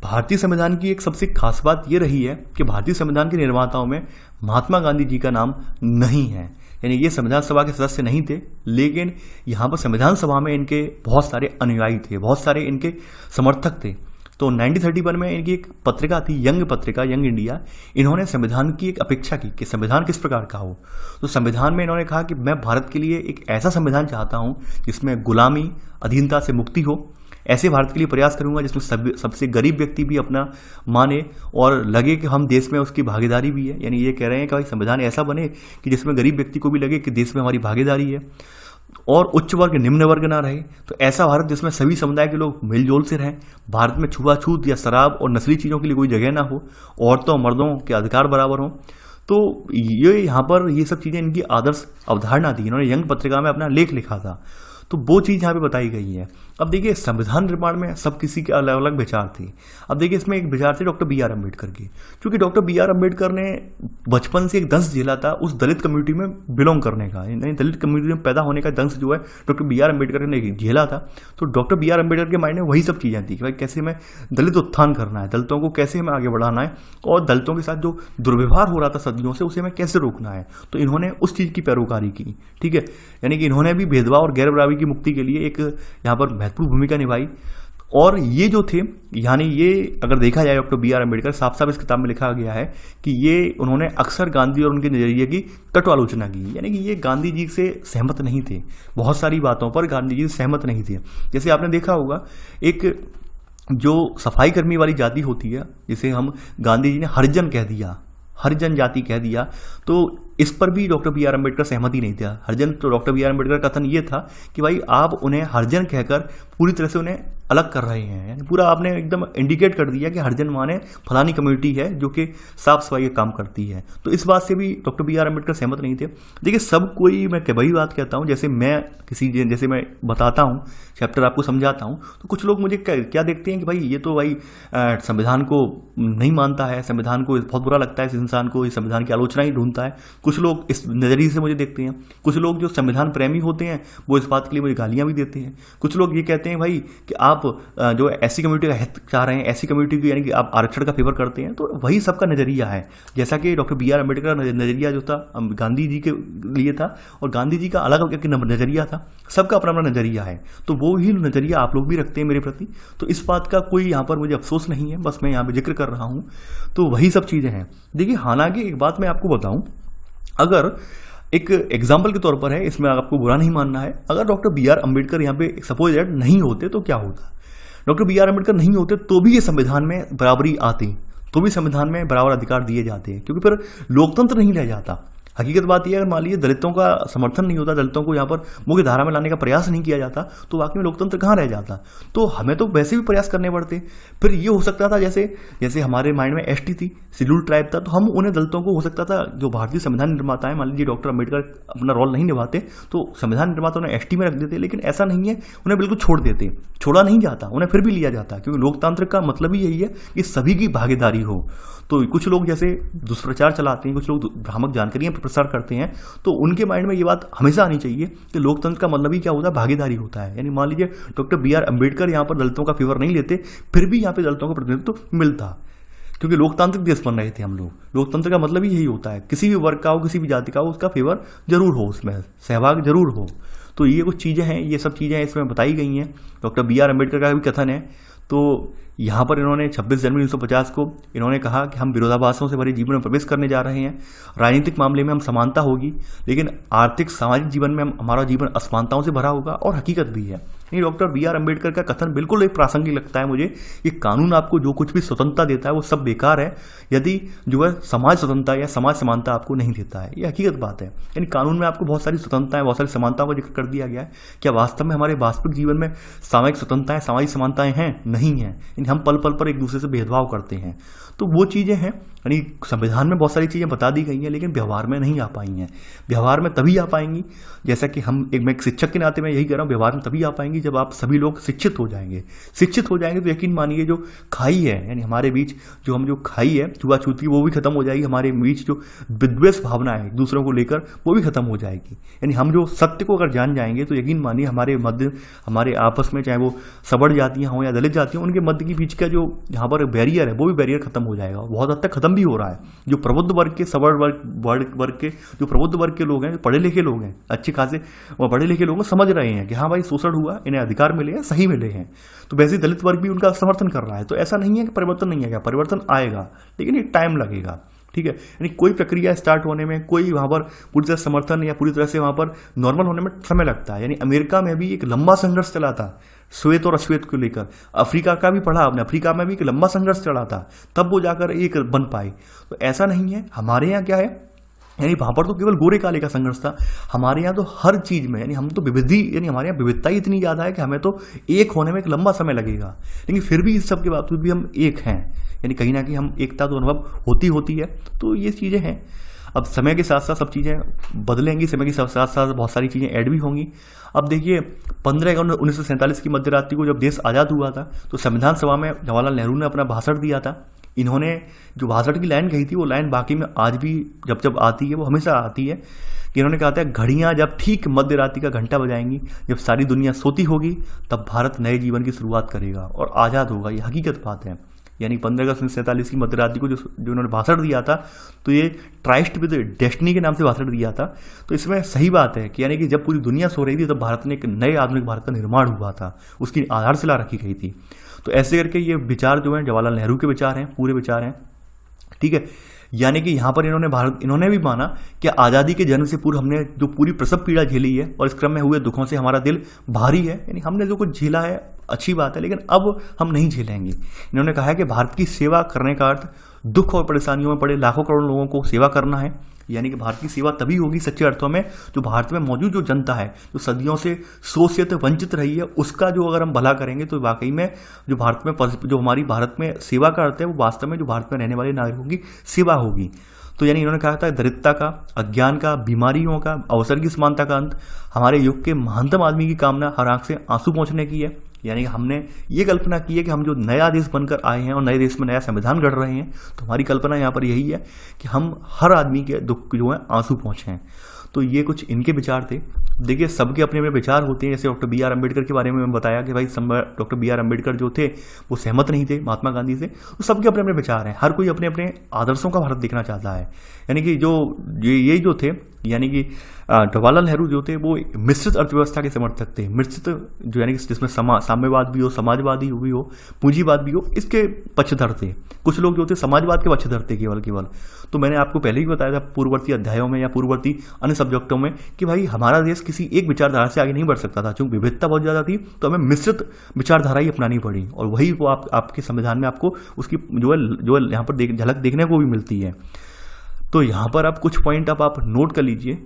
भारतीय संविधान की एक सबसे खास बात ये रही है कि भारतीय संविधान के निर्माताओं में महात्मा गांधी जी का नाम नहीं है, यानी ये संविधान सभा के सदस्य नहीं थे, लेकिन यहाँ पर संविधान सभा में इनके बहुत सारे अनुयायी थे, बहुत सारे इनके समर्थक थे। तो 1931 में इनकी एक पत्रिका थी, यंग पत्रिका, यंग इंडिया। इन्होंने संविधान की एक अपेक्षा की कि संविधान किस प्रकार का हो। तो संविधान में इन्होंने कहा कि मैं भारत के लिए एक ऐसा संविधान चाहता हूँ जिसमें गुलामी, अधीनता से मुक्ति हो। ऐसे भारत के लिए प्रयास करूंगा जिसमें सबसे गरीब व्यक्ति भी अपना माने और लगे कि हम देश में उसकी भागीदारी भी है। यानी ये कह रहे हैं कि भाई संविधान ऐसा बने कि जिसमें गरीब व्यक्ति को भी लगे कि देश में हमारी भागीदारी है, और उच्च वर्ग निम्न वर्ग ना रहे। तो ऐसा भारत जिसमें सभी समुदाय के लोग मिलजुल से रहें, भारत में छुआछूत या शराब और नस्ली चीज़ों के लिए कोई जगह ना हो, औरतों मर्दों के अधिकार बराबर हों। तो ये यहाँ पर ये सब चीज़ें इनकी आदर्श अवधारणा थी। इन्होंने यंग पत्रिका में अपना लेख लिखा था, तो वो चीज़ यहाँ पे बताई गई है। अब देखिए, संविधान निर्माण में सब किसी के अलग अलग विचार थे। अब देखिए, इसमें एक विचार थे डॉक्टर बी आर अम्बेडकर की, क्योंकि डॉक्टर बी आर अम्बेडकर ने बचपन से एक दंश झेला था उस दलित कम्युनिटी में बिलोंग करने का, यानी दलित कम्युनिटी में पैदा होने का दंश जो है डॉक्टर बी आर अम्बेडकर ने झेला था। तो डॉक्टर बी आर अम्बेडकर के माइंड में वही सब चीज़ें थी कि भाई कैसे हमें दलित उत्थान करना है, दलितों को कैसे हमें आगे बढ़ाना है, और दलितों के साथ जो दुर्व्यवहार हो रहा था सदियों से उसे हमें कैसे रोकना है। तो इन्होंने उस चीज़ की पैरोकारी की, ठीक है, यानी कि इन्होंने भी भेदभाव और गैर बराबरी की मुक्ति के लिए एक यहाँ पर महत्वपूर्ण भूमिका निभाई। और ये जो थे, यानी ये अगर देखा जाए डॉक्टर बी आर अम्बेडकर, साफ साफ इस किताब में लिखा गया है कि ये उन्होंने अक्सर गांधी और उनके नजरिए की कटु आलोचना की, यानी कि ये गांधी जी से सहमत नहीं थे, बहुत सारी बातों पर गांधी जी से सहमत नहीं थे। जैसे आपने देखा होगा, एक जो सफाई कर्मी वाली जाति होती है, जिसे हम गांधी जी ने हरिजन कह दिया, हरिजन जाति कह दिया, तो इस पर भी डॉक्टर बी आर अम्बेडकर सहमति नहीं था। हरिजन, तो डॉक्टर बी आर अम्बेडकर का कथन ये था कि भाई आप उन्हें हरिजन कहकर पूरी तरह से उन्हें अलग कर रहे हैं, यानी पूरा आपने एकदम इंडिकेट कर दिया कि हरिजन माने फलानी कम्युनिटी है जो कि साफ सफाई का काम करती है। तो इस बात से भी डॉक्टर बी आर अम्बेडकर सहमत नहीं थे। देखिए, सब कोई, मैं वही बात कहता हूँ, जैसे मैं बताता हूँ, चैप्टर आपको समझाता हूँ, तो कुछ लोग मुझे क्या देखते हैं कि भाई ये तो भाई संविधान को नहीं मानता है, संविधान को बहुत बुरा लगता है इस इंसान को, इस संविधान की आलोचना ही ढूंढता है। कुछ लोग इस नज़रिए से मुझे देखते हैं। कुछ लोग जो संविधान प्रेमी होते हैं वो इस बात के लिए मुझे गालियाँ भी देते हैं। कुछ लोग ये कहते हैं भाई कि आप जो ऐसी कम्युनिटी का हित चाह रहे हैं, ऐसी कम्युनिटी को, यानी कि आप आरक्षण का फेवर करते हैं। तो वही सबका नज़रिया है, जैसा कि डॉक्टर बी आर अम्बेडकर का नज़रिया जो था गांधी जी के लिए था, और गांधी जी का अलग एक नज़रिया था, सबका अपना अपना नज़रिया है। तो वो ही नज़रिया आप लोग भी रखते हैं मेरे प्रति, तो इस बात का कोई यहाँ पर मुझे अफसोस नहीं है, बस मैं यहाँ पर जिक्र कर रहा हूँ। तो वही सब चीज़ें हैं। देखिए, हालांकि एक बात मैं आपको बताऊँ, अगर एक एग्जाम्पल के तौर पर है, इसमें आपको बुरा नहीं मानना है, अगर डॉक्टर बी आर अम्बेडकर यहाँ पे सपोज दैट नहीं होते तो क्या होता? डॉक्टर बी आर अम्बेडकर नहीं होते तो भी ये संविधान में बराबरी आती, तो भी संविधान में बराबर अधिकार दिए जाते हैं, क्योंकि फिर लोकतंत्र नहीं रह जाता। हकीकत बात यह है, अगर मान लीजिए दलितों का समर्थन नहीं होता, दलितों को यहाँ पर मुख्य धारा में लाने का प्रयास नहीं किया जाता, तो वाकई में लोकतंत्र कहाँ रह जाता। तो हमें तो वैसे भी प्रयास करने पड़ते। फिर ये हो सकता था जैसे हमारे माइंड में एसटी थी, शेड्यूल्ड ट्राइब था, तो हम उन्हें दलितों को हो सकता था, जो भारतीय संविधान निर्माता है, मान लीजिए डॉक्टर अम्बेडकर अपना रोल नहीं निभाते तो संविधान निर्माता उन्हें एसटी में रख देते, लेकिन ऐसा नहीं है, उन्हें बिल्कुल छोड़ देते। छोड़ा नहीं जाता, उन्हें फिर भी लिया जाता, क्योंकि लोकतंत्र का मतलब ही यही है कि सभी की भागीदारी हो। तो कुछ लोग जैसे दुष्प्रचार चलाते हैं, कुछ लोग भ्रामक जानकारियां प्रसार करते हैं, तो उनके माइंड में ये बात हमेशा आनी चाहिए कि लोकतंत्र का मतलब ही क्या होता है, भागीदारी होता है। यानी मान लीजिए डॉक्टर BR अम्बेडकर यहाँ पर दलितों का फेवर नहीं लेते, फिर भी यहाँ पे दलितों को प्रतिनिधित्व मिलता, क्योंकि लोकतांत्रिक देश बन रहे थे हम लोग। लोकतंत्र का मतलब ही यही होता है, किसी भी वर्ग का हो, किसी भी जाति का हो, उसका फेवर जरूर हो, उसमें सहभाग जरूर हो। तो ये कुछ चीज़ें हैं, ये सब चीज़ें इसमें बताई गई हैं। डॉक्टर BR अम्बेडकर का भी कथन है। तो यहाँ पर इन्होंने 26 जनवरी 1950 को इन्होंने कहा कि हम विरोधाभासों से भरे जीवन में प्रवेश करने जा रहे हैं। राजनीतिक मामले में हम समानता होगी, लेकिन आर्थिक सामाजिक जीवन में हमारा जीवन असमानताओं से भरा होगा, और हकीकत भी है। ये डॉक्टर BR अम्बेडकर का कथन बिल्कुल एक प्रासंगिक लगता है मुझे। ये कानून आपको जो कुछ भी स्वतंत्रता देता है वो सब बेकार है, यदि जो है समाज स्वतंत्रता या समाज समानता आपको नहीं देता है। ये हकीकत बात है। यानी कानून में आपको बहुत सारी स्वतंत्रताएं, बहुत सारी समानताओं का जिक्र कर दिया गया है। क्या वास्तव में हमारे वास्तविक जीवन में सामाजिक स्वतंत्रताएं, सामाजिक समानताएं हैं? नहीं है। हम पल पल पर एक दूसरे से भेदभाव करते हैं। तो वो चीज़ें हैं, यानी संविधान में बहुत सारी चीज़ें बता दी गई हैं, लेकिन व्यवहार में नहीं आ पाई हैं। व्यवहार में तभी आ पाएंगी, जैसा कि मैं एक शिक्षक के नाते मैं यही कह रहा हूँ, व्यवहार में तभी आ पाएंगी जब आप सभी लोग शिक्षित हो जाएंगे। शिक्षित हो जाएंगे तो यकीन मानिए जो खाई है, यानी हमारे बीच जो खाई है छुआछूती, वो भी खत्म हो जाएगी। हमारे बीच जो विद्वेष भावना है दूसरों को लेकर, वो भी खत्म हो जाएगी। यानी हम जो सत्य को अगर जान जाएंगे तो यकीन मानिए हमारे आपस में, चाहे वो सवर्ण जातियाँ हों या दलित जातियाँ, उनके मध्य के बीच का जो यहाँ पर बैरियर है, वो भी बैरियर खत्म हो जाएगा। बहुत हद तक खत्म भी हो रहा है। जो प्रबुद्ध वर्ग के, सवर्ण वर्ग के, जो प्रबुद्ध वर्ग के लोग हैं, जो पढ़े लिखे लोग हैं, अच्छे खासे पढ़े लिखे लोग समझ रहे हैं कि हाँ भाई शोषण हुआ, इन्हें अधिकार मिले हैं, सही मिले हैं। तो वैसे ही दलित वर्ग भी उनका समर्थन कर रहा है। तो ऐसा नहीं है कि परिवर्तन नहीं आएगा, परिवर्तन आएगा, लेकिन एक टाइम लगेगा। ठीक है, यानी कोई प्रक्रिया स्टार्ट होने में, कोई वहाँ पर पूरी तरह समर्थन या पूरी तरह से वहाँ पर नॉर्मल होने में समय लगता है। यानी अमेरिका में भी एक लंबा संघर्ष चला था श्वेत और अश्वेत को लेकर। अफ्रीका का भी पढ़ा आपने, अफ्रीका में भी एक लंबा संघर्ष चला था, तब वो जाकर एक बन पाए। तो ऐसा नहीं है। हमारे यहाँ क्या है, यानी वहाँ पर तो केवल गोरे काले का संघर्ष था। हमारे यहाँ तो हर चीज़ में, यानी हम तो यानी हमारे यहाँ विविधता ही इतनी ज़्यादा है कि हमें तो एक होने में एक लंबा समय लगेगा, लेकिन फिर भी इस सब के बावजूद भी हम एक हैं। यानी कहीं ना कहीं हम एकता तो अनुभव होती है। तो ये चीज़ें हैं। अब समय के साथ साथ सब चीज़ें बदलेंगी, समय के साथ साथ बहुत सारी चीज़ें ऐड भी होंगी। अब देखिए 15 अगस्त 1947 की मध्य रात्रि को जब देश आज़ाद हुआ था, तो संविधान सभा में जवाहरलाल नेहरू ने अपना भाषण दिया था। इन्होंने जो भाषण की लाइन कही थी, वो लाइन बाकी में आज भी जब आती है, वो हमेशा आती है कि इन्होंने कहा था, घड़ियाँ जब ठीक मध्य रात्रि का घंटा बजाएंगी, जब सारी दुनिया सोती होगी, तब भारत नए जीवन की शुरुआत करेगा और आज़ाद होगा। ये हकीकत बात है। यानी 15 अगस्त 1947 की मध्य रात्रि को जो उन्होंने भाषण दिया था, तो ये ट्राइस्ट विद डेस्टिनी के नाम से भाषण दिया था। तो इसमें सही बात है कि यानी कि जब पूरी दुनिया सो रही थी, तब भारत में एक नए आधुनिक भारत का निर्माण हुआ था, उसकी आधारशिला रखी गई थी। तो ऐसे करके ये विचार जो हैं जवाहरलाल नेहरू के विचार हैं, पूरे विचार हैं। ठीक है, यानी कि यहाँ पर इन्होंने भी माना कि आज़ादी के जन्म से पूर्व हमने जो पूरी प्रसव पीड़ा झेली है, और इस क्रम में हुए दुखों से हमारा दिल भारी है। यानी हमने जो कुछ झेला है अच्छी बात है, लेकिन अब हम नहीं झेलेंगे। इन्होंने कहा है कि भारत की सेवा करने का अर्थ दुख और परेशानियों में पड़े लाखों करोड़ लोगों को सेवा करना है। यानी कि भारत की सेवा तभी होगी सच्चे अर्थों में, जो भारत में मौजूद जो जनता है, जो सदियों से शोषित वंचित रही है, उसका जो अगर हम भला करेंगे, तो वाकई में जो हमारी भारत में सेवा का अर्थ है, वो वास्तव में जो भारत में रहने वाले नागरिकों की सेवा होगी। तो यानी इन्होंने कहा था, दरिद्रता का, अज्ञान का, बीमारियों का, अवसर की समानता का अंत, हमारे युग के महानतम आदमी की कामना हर आंख से आंसू पहुंचने की है। यानी हमने ये कल्पना की है कि हम जो नया देश बनकर आए हैं और नए देश में नया संविधान गढ़ रहे हैं, तो हमारी कल्पना यहाँ पर यही है कि हम हर आदमी के दुख जो है आंसू पहुँचें। तो ये कुछ इनके विचार थे। देखिए सबके अपने अपने विचार होते हैं। जैसे डॉक्टर BR अम्बेडकर के बारे में मैं बताया कि भाई डॉक्टर BR अम्बेडकर जो थे वो सहमत नहीं थे महात्मा गांधी से। तो सबके अपने अपने विचार हैं, हर कोई अपने अपने आदर्शों का भारत देखना चाहता है। यानी कि ये जो थे यानी कि जवाहरलाल नेहरू जो थे वो मिश्रित अर्थव्यवस्था के समर्थक थे। मिश्रित जो यानी कि जिसमें साम्यवाद भी हो, समाजवादी भी हो, पूंजीवाद भी हो, इसके पक्षधर थे। कुछ लोग जो थे समाजवाद के पक्षधर थे केवल। तो मैंने आपको पहले ही बताया था पूर्ववर्ती अध्यायों में या पूर्ववर्ती अन्य सब्जेक्टों में कि भाई हमारा देश किसी एक विचारधारा से आगे नहीं बढ़ सकता था। चूंकि विविधता बहुत ज़्यादा थी तो हमें मिश्रित विचारधारा ही अपनानी पड़ी, और वही वो आपके संविधान में आपको उसकी जो है यहाँ पर झलक देखने को भी मिलती है। तो यहाँ पर आप कुछ पॉइंट आप नोट कर लीजिए,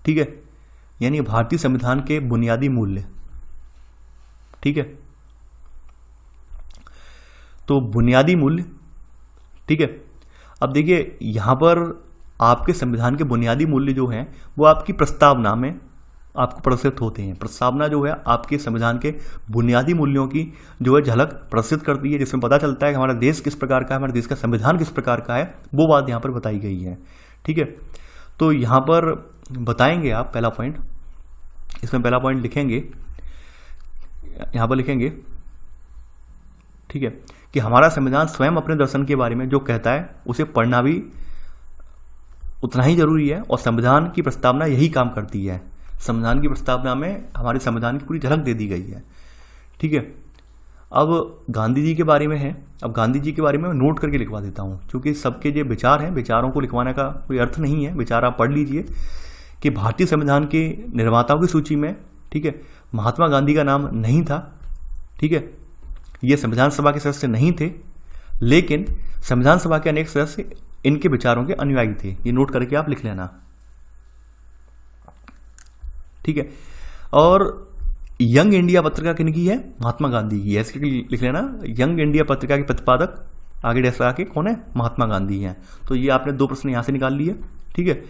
ठीक है। यानी भारतीय संविधान के बुनियादी मूल्य, ठीक है। तो बुनियादी मूल्य, ठीक है। अब देखिए यहाँ पर आपके संविधान के बुनियादी मूल्य जो हैं वो आपकी प्रस्तावना में आपको प्रदर्शित होते हैं। प्रस्तावना जो है आपके संविधान के बुनियादी मूल्यों की जो है झलक प्रदर्शित करती है, जिसमें पता चलता है कि हमारा देश किस प्रकार का है, हमारे देश का संविधान किस प्रकार का है, वो बात यहाँ पर बताई गई है, ठीक है। तो यहाँ पर बताएंगे आप पहला पॉइंट, इसमें पहला पॉइंट लिखेंगे, यहाँ पर लिखेंगे, ठीक है, कि हमारा संविधान स्वयं अपने दर्शन के बारे में जो कहता है उसे पढ़ना भी उतना ही जरूरी है, और संविधान की प्रस्तावना यही काम करती है। संविधान की प्रस्तावना में हमारे संविधान की पूरी झलक दे दी गई है, ठीक है। अब गांधी जी के बारे में है, अब गांधी जी के बारे में मैं नोट करके लिखवा देता हूँ, क्योंकि सबके जो विचार हैं, विचारों को लिखवाने का कोई अर्थ नहीं है, विचार आप पढ़ लीजिए। कि भारतीय संविधान के निर्माताओं की सूची में, ठीक है, महात्मा गांधी का नाम नहीं था, ठीक है। ये संविधान सभा के सदस्य नहीं थे, लेकिन संविधान सभा के अनेक सदस्य इनके विचारों के अनुयायी थे। ये नोट करके आप लिख लेना, ठीक है। और यंग इंडिया पत्रिका किनकी है? महात्मा गांधी की है, इसके लिख लेना। यंग इंडिया पत्रिका के प्रतिपादक आगे डैश लगा के कौन है? महात्मा गांधी हैं। तो ये आपने 2 प्रश्न यहां से निकाल लिए, ठीक है।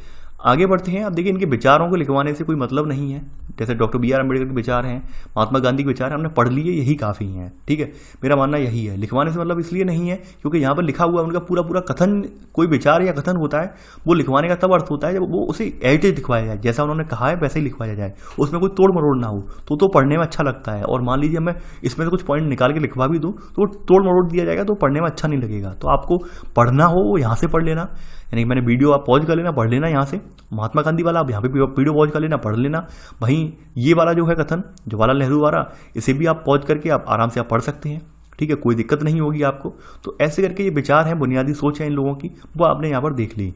आगे बढ़ते हैं। अब देखिए इनके विचारों को लिखवाने से कोई मतलब नहीं है, जैसे डॉक्टर बी आर अम्बेडकर के विचार हैं, महात्मा गांधी के विचार हैं, हमने पढ़ लिए, यही काफ़ी हैं, ठीक है। मेरा मानना यही है, लिखवाने से मतलब इसलिए नहीं है क्योंकि यहाँ पर लिखा हुआ उनका पूरा पूरा कथन, कोई विचार या कथन होता है वो लिखवाने का तब अर्थ होता है जब वो उसे एज दिखवाया जाए, जैसा उन्होंने कहा है वैसे ही लिखवाया जाए, उसमें कोई तोड़ मरोड़ ना हो, तो पढ़ने में अच्छा लगता है। और मान लीजिए मैं इसमें से कुछ पॉइंट निकाल के लिखवा भी दूँ तो तोड़ मरोड़ दिया जाएगा तो पढ़ने में अच्छा नहीं लगेगा। तो आपको पढ़ना हो वो यहाँ से पढ़ लेना, यानी मैंने वीडियो आप पॉज कर लेना, पढ़ लेना यहाँ से, महात्मा गांधी वाला आप यहाँ पे वीडियो पॉज कर लेना, पढ़ लेना। वहीं ये वाला जो है कथन जवाहरलाल नेहरू वाला, इसे भी आप पॉज करके आप आराम से आप पढ़ सकते हैं, ठीक है, कोई दिक्कत नहीं होगी आपको। तो ऐसे करके ये विचार हैं, बुनियादी सोच है इन लोगों की, वो आपने यहाँ पर देख ली।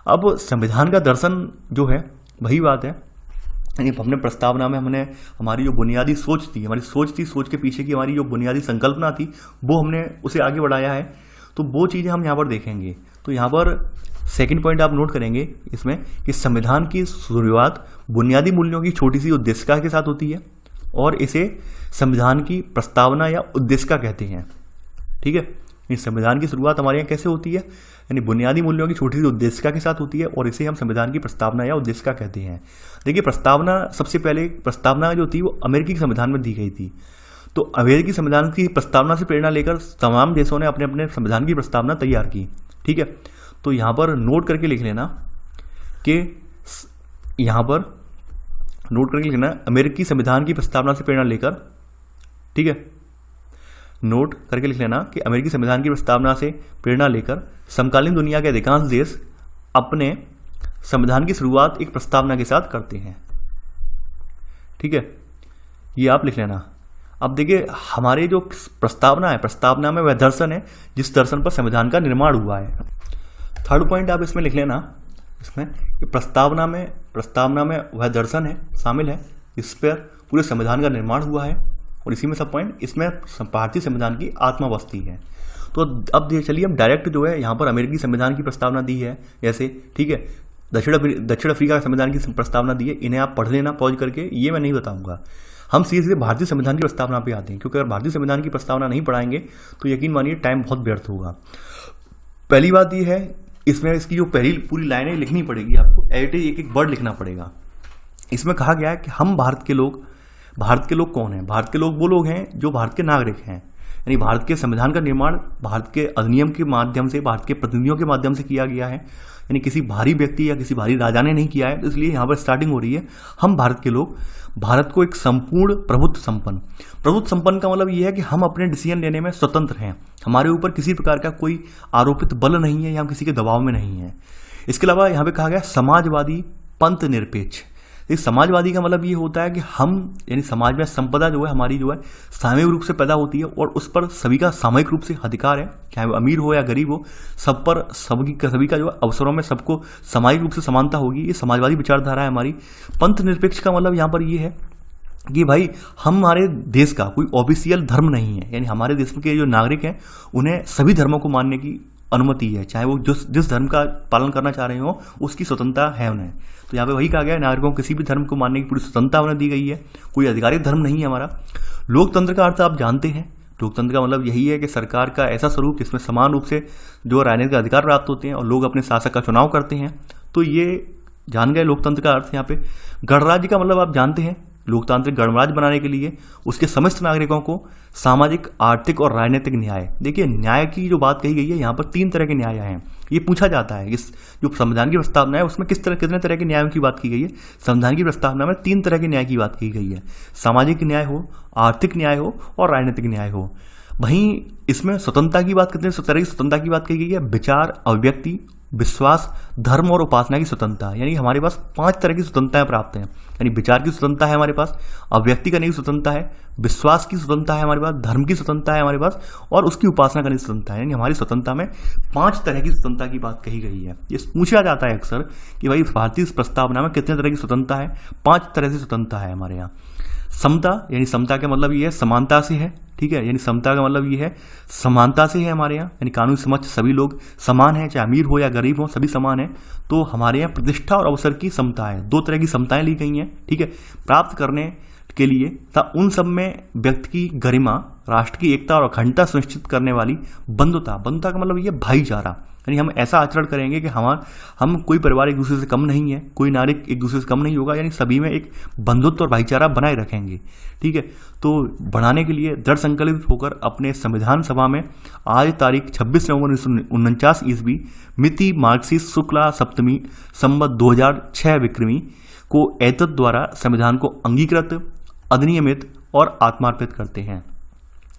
अब संविधान का दर्शन जो है वही बात है, यानी हमने प्रस्तावना में हमने हमारी जो बुनियादी सोच थी, हमारी सोच थी, सोच के पीछे की हमारी जो बुनियादी संकल्पना थी वो हमने उसे आगे बढ़ाया है। तो वो चीज़ें हम यहाँ पर देखेंगे। तो यहाँ पर सेकंड पॉइंट आप नोट करेंगे इसमें कि संविधान की शुरुआत बुनियादी मूल्यों की छोटी सी उद्देशिका के साथ होती है और इसे संविधान की प्रस्तावना या उद्देशिका कहते हैं, ठीक है। इस संविधान की शुरुआत हमारे यहाँ कैसे होती है? यानी बुनियादी मूल्यों की छोटी सी उद्देशिका के साथ होती है और इसे हम संविधान की प्रस्तावना या उद्देशिका कहते हैं। देखिए प्रस्तावना, सबसे पहले प्रस्तावना जो थी वो अमेरिकी संविधान में दी गई थी। तो अमेरिकी संविधान की प्रस्तावना से प्रेरणा लेकर तमाम देशों ने अपने अपने संविधान की प्रस्तावना तैयार की, ठीक है। तो यहाँ पर नोट करके लिख लेना कि यहाँ पर नोट करके लिखना अमेरिकी संविधान की प्रस्तावना से प्रेरणा लेकर, ठीक है, नोट करके लिख लेना कि अमेरिकी संविधान की प्रस्तावना से प्रेरणा लेकर समकालीन दुनिया के अधिकांश देश अपने संविधान की शुरुआत एक प्रस्तावना के साथ करते हैं, ठीक है, ये आप लिख लेना। अब देखिए हमारे जो प्रस्तावना है, प्रस्तावना में वह दर्शन है जिस दर्शन पर संविधान का निर्माण हुआ है। थर्ड पॉइंट आप इसमें लिख लेना, इसमें कि प्रस्तावना में वह दर्शन है शामिल है इस पर पूरे संविधान का निर्माण हुआ है, और इसी में सब पॉइंट इसमें भारतीय संविधान की आत्मा बसती है। तो अब चलिए हम डायरेक्ट जो है यहाँ पर अमेरिकी संविधान की प्रस्तावना दी है जैसे, ठीक है, दक्षिण अफ्रीका संविधान की प्रस्तावना दी है, इन्हें आप पढ़ लेना पॉज करके, ये मैं नहीं बताऊंगा। हम सीधे भारतीय संविधान की प्रस्तावना पे आते हैं, क्योंकि अगर भारतीय संविधान की प्रस्तावना नहीं पढ़ाएंगे तो यकीन मानिए टाइम बहुत व्यर्थ होगा। पहली बात ये है, इसमें इसकी जो पहली पूरी लाइनें लिखनी पड़ेगी आपको, एक एक वर्ड लिखना पड़ेगा। इसमें कहा गया है कि हम भारत के लोग कौन हैं? भारत के लोग वो लोग हैं जो भारत के नागरिक हैं, यानी भारत के संविधान का निर्माण भारत के अधिनियम के माध्यम से, भारत के प्रतिनिधियों के माध्यम से किया गया है, यानी किसी भारी व्यक्ति या किसी भारी राजा ने नहीं किया है। तो इसलिए यहाँ पर स्टार्टिंग हो रही है, हम भारत के लोग भारत को एक संपूर्ण प्रभुत्व संपन्न का मतलब ये है कि हम अपने डिसीजन लेने में स्वतंत्र हैं, हमारे ऊपर किसी प्रकार का कोई आरोपित बल नहीं है या हम किसी के दबाव में नहीं है। इसके अलावा यहाँ पे कहा गया समाजवादी पंथ निरपेक्ष। इस समाजवादी का मतलब ये होता है कि हम यानी समाज में संपदा जो है हमारी जो है सामूहिक रूप से पैदा होती है और उस पर सभी का सामूहिक रूप से अधिकार है, चाहे वो अमीर हो या गरीब हो, सब पर सभी का जो है अवसरों में सबको सामाजिक रूप से समानता होगी। ये समाजवादी विचारधारा है हमारी। पंथ निरपेक्ष का मतलब यहाँ पर ये है कि भाई हमारे देश का कोई ऑफिशियल धर्म नहीं है, यानी हमारे देश के जो नागरिक हैं उन्हें सभी धर्मों को मानने की अनुमति है, चाहे वो जिस धर्म का पालन करना चाह रहे हो उसकी स्वतंत्रता है उन्हें। तो यहाँ पे वही कहा गया है, नागरिकों को किसी भी धर्म को मानने की पूरी स्वतंत्रता उन्हें दी गई है, कोई आधिकारिक धर्म नहीं है हमारा। लोकतंत्र का अर्थ आप जानते हैं, लोकतंत्र का मतलब यही है कि सरकार का ऐसा स्वरूप जिसमें समान रूप से जो राजनीतिक अधिकार प्राप्त होते हैं और लोग अपने शासक का चुनाव करते हैं। तो ये जान गए लोकतंत्र का अर्थ। यहाँ पे गणराज्य का मतलब आप जानते हैं, लोकतांत्रिक गणराज्य बनाने के लिए उसके समस्त नागरिकों को सामाजिक, आर्थिक और राजनीतिक न्याय। देखिए न्याय की जो बात कही गई है यहाँ पर 3 तरह के न्याय हैं। ये पूछा जाता है इस जो संविधान की प्रस्तावना है उसमें कितने तरह के न्यायों की बात की गई है। संविधान की प्रस्तावना में 3 तरह के न्याय की बात की गई है, सामाजिक न्याय हो, आर्थिक न्याय हो और राजनीतिक न्याय हो। वहीं इसमें स्वतंत्रता की बात कितने तरह की स्वतंत्रता की बात की गई है, विचार, अभिव्यक्ति, विश्वास, धर्म और उपासना की स्वतंत्रता। यानी हमारे पास 5 तरह की स्वतंत्रताएं प्राप्त हैं। यानी विचार की स्वतंत्रता है हमारे पास, अभिव्यक्ति करने की स्वतंत्रता है, विश्वास की स्वतंत्रता है हमारे पास, धर्म की स्वतंत्रता है हमारे पास और उसकी उपासना करने की स्वतंत्रता है। यानी हमारी स्वतंत्रता में 5 तरह की स्वतंत्रता की बात कही गई है। ये पूछा जाता है अक्सर कि भाई भारतीय प्रस्तावना में कितने तरह की स्वतंत्रता है। 5 तरह से स्वतंत्रता है हमारे यहाँ। समता, यानी समता का मतलब ये है समानता से है, ठीक है, यानी समता का मतलब ये है समानता से है हमारे यहाँ, यानी कानून समक्ष सभी लोग समान हैं, चाहे अमीर हो या गरीब हो सभी समान हैं। तो हमारे यहाँ प्रतिष्ठा और अवसर की समता है। 2 तरह की समताएं ली गई हैं, ठीक है, प्राप्त करने के लिए था उन सब में व्यक्ति की गरिमा, राष्ट्र की एकता और अखंडता सुनिश्चित करने वाली बंधुता। बंधुता का मतलब ये भाईचारा, यानी हम ऐसा आचरण करेंगे कि हम कोई परिवार एक दूसरे से कम नहीं है, कोई नागरिक एक दूसरे से कम नहीं होगा, यानी सभी में एक बंधुत्व और भाईचारा बनाए रखेंगे, ठीक है। तो बढ़ाने के लिए दृढ़ संकल्पित होकर अपने संविधान सभा में आज तारीख 26 नवंबर 1949 ईस्वी मिति मार्क्सिस्ट शुक्ला सप्तमी संवत 2006 विक्रमी को एतद द्वारा संविधान को अंगीकृत, अधिनियमित और आत्मार्पित करते हैं।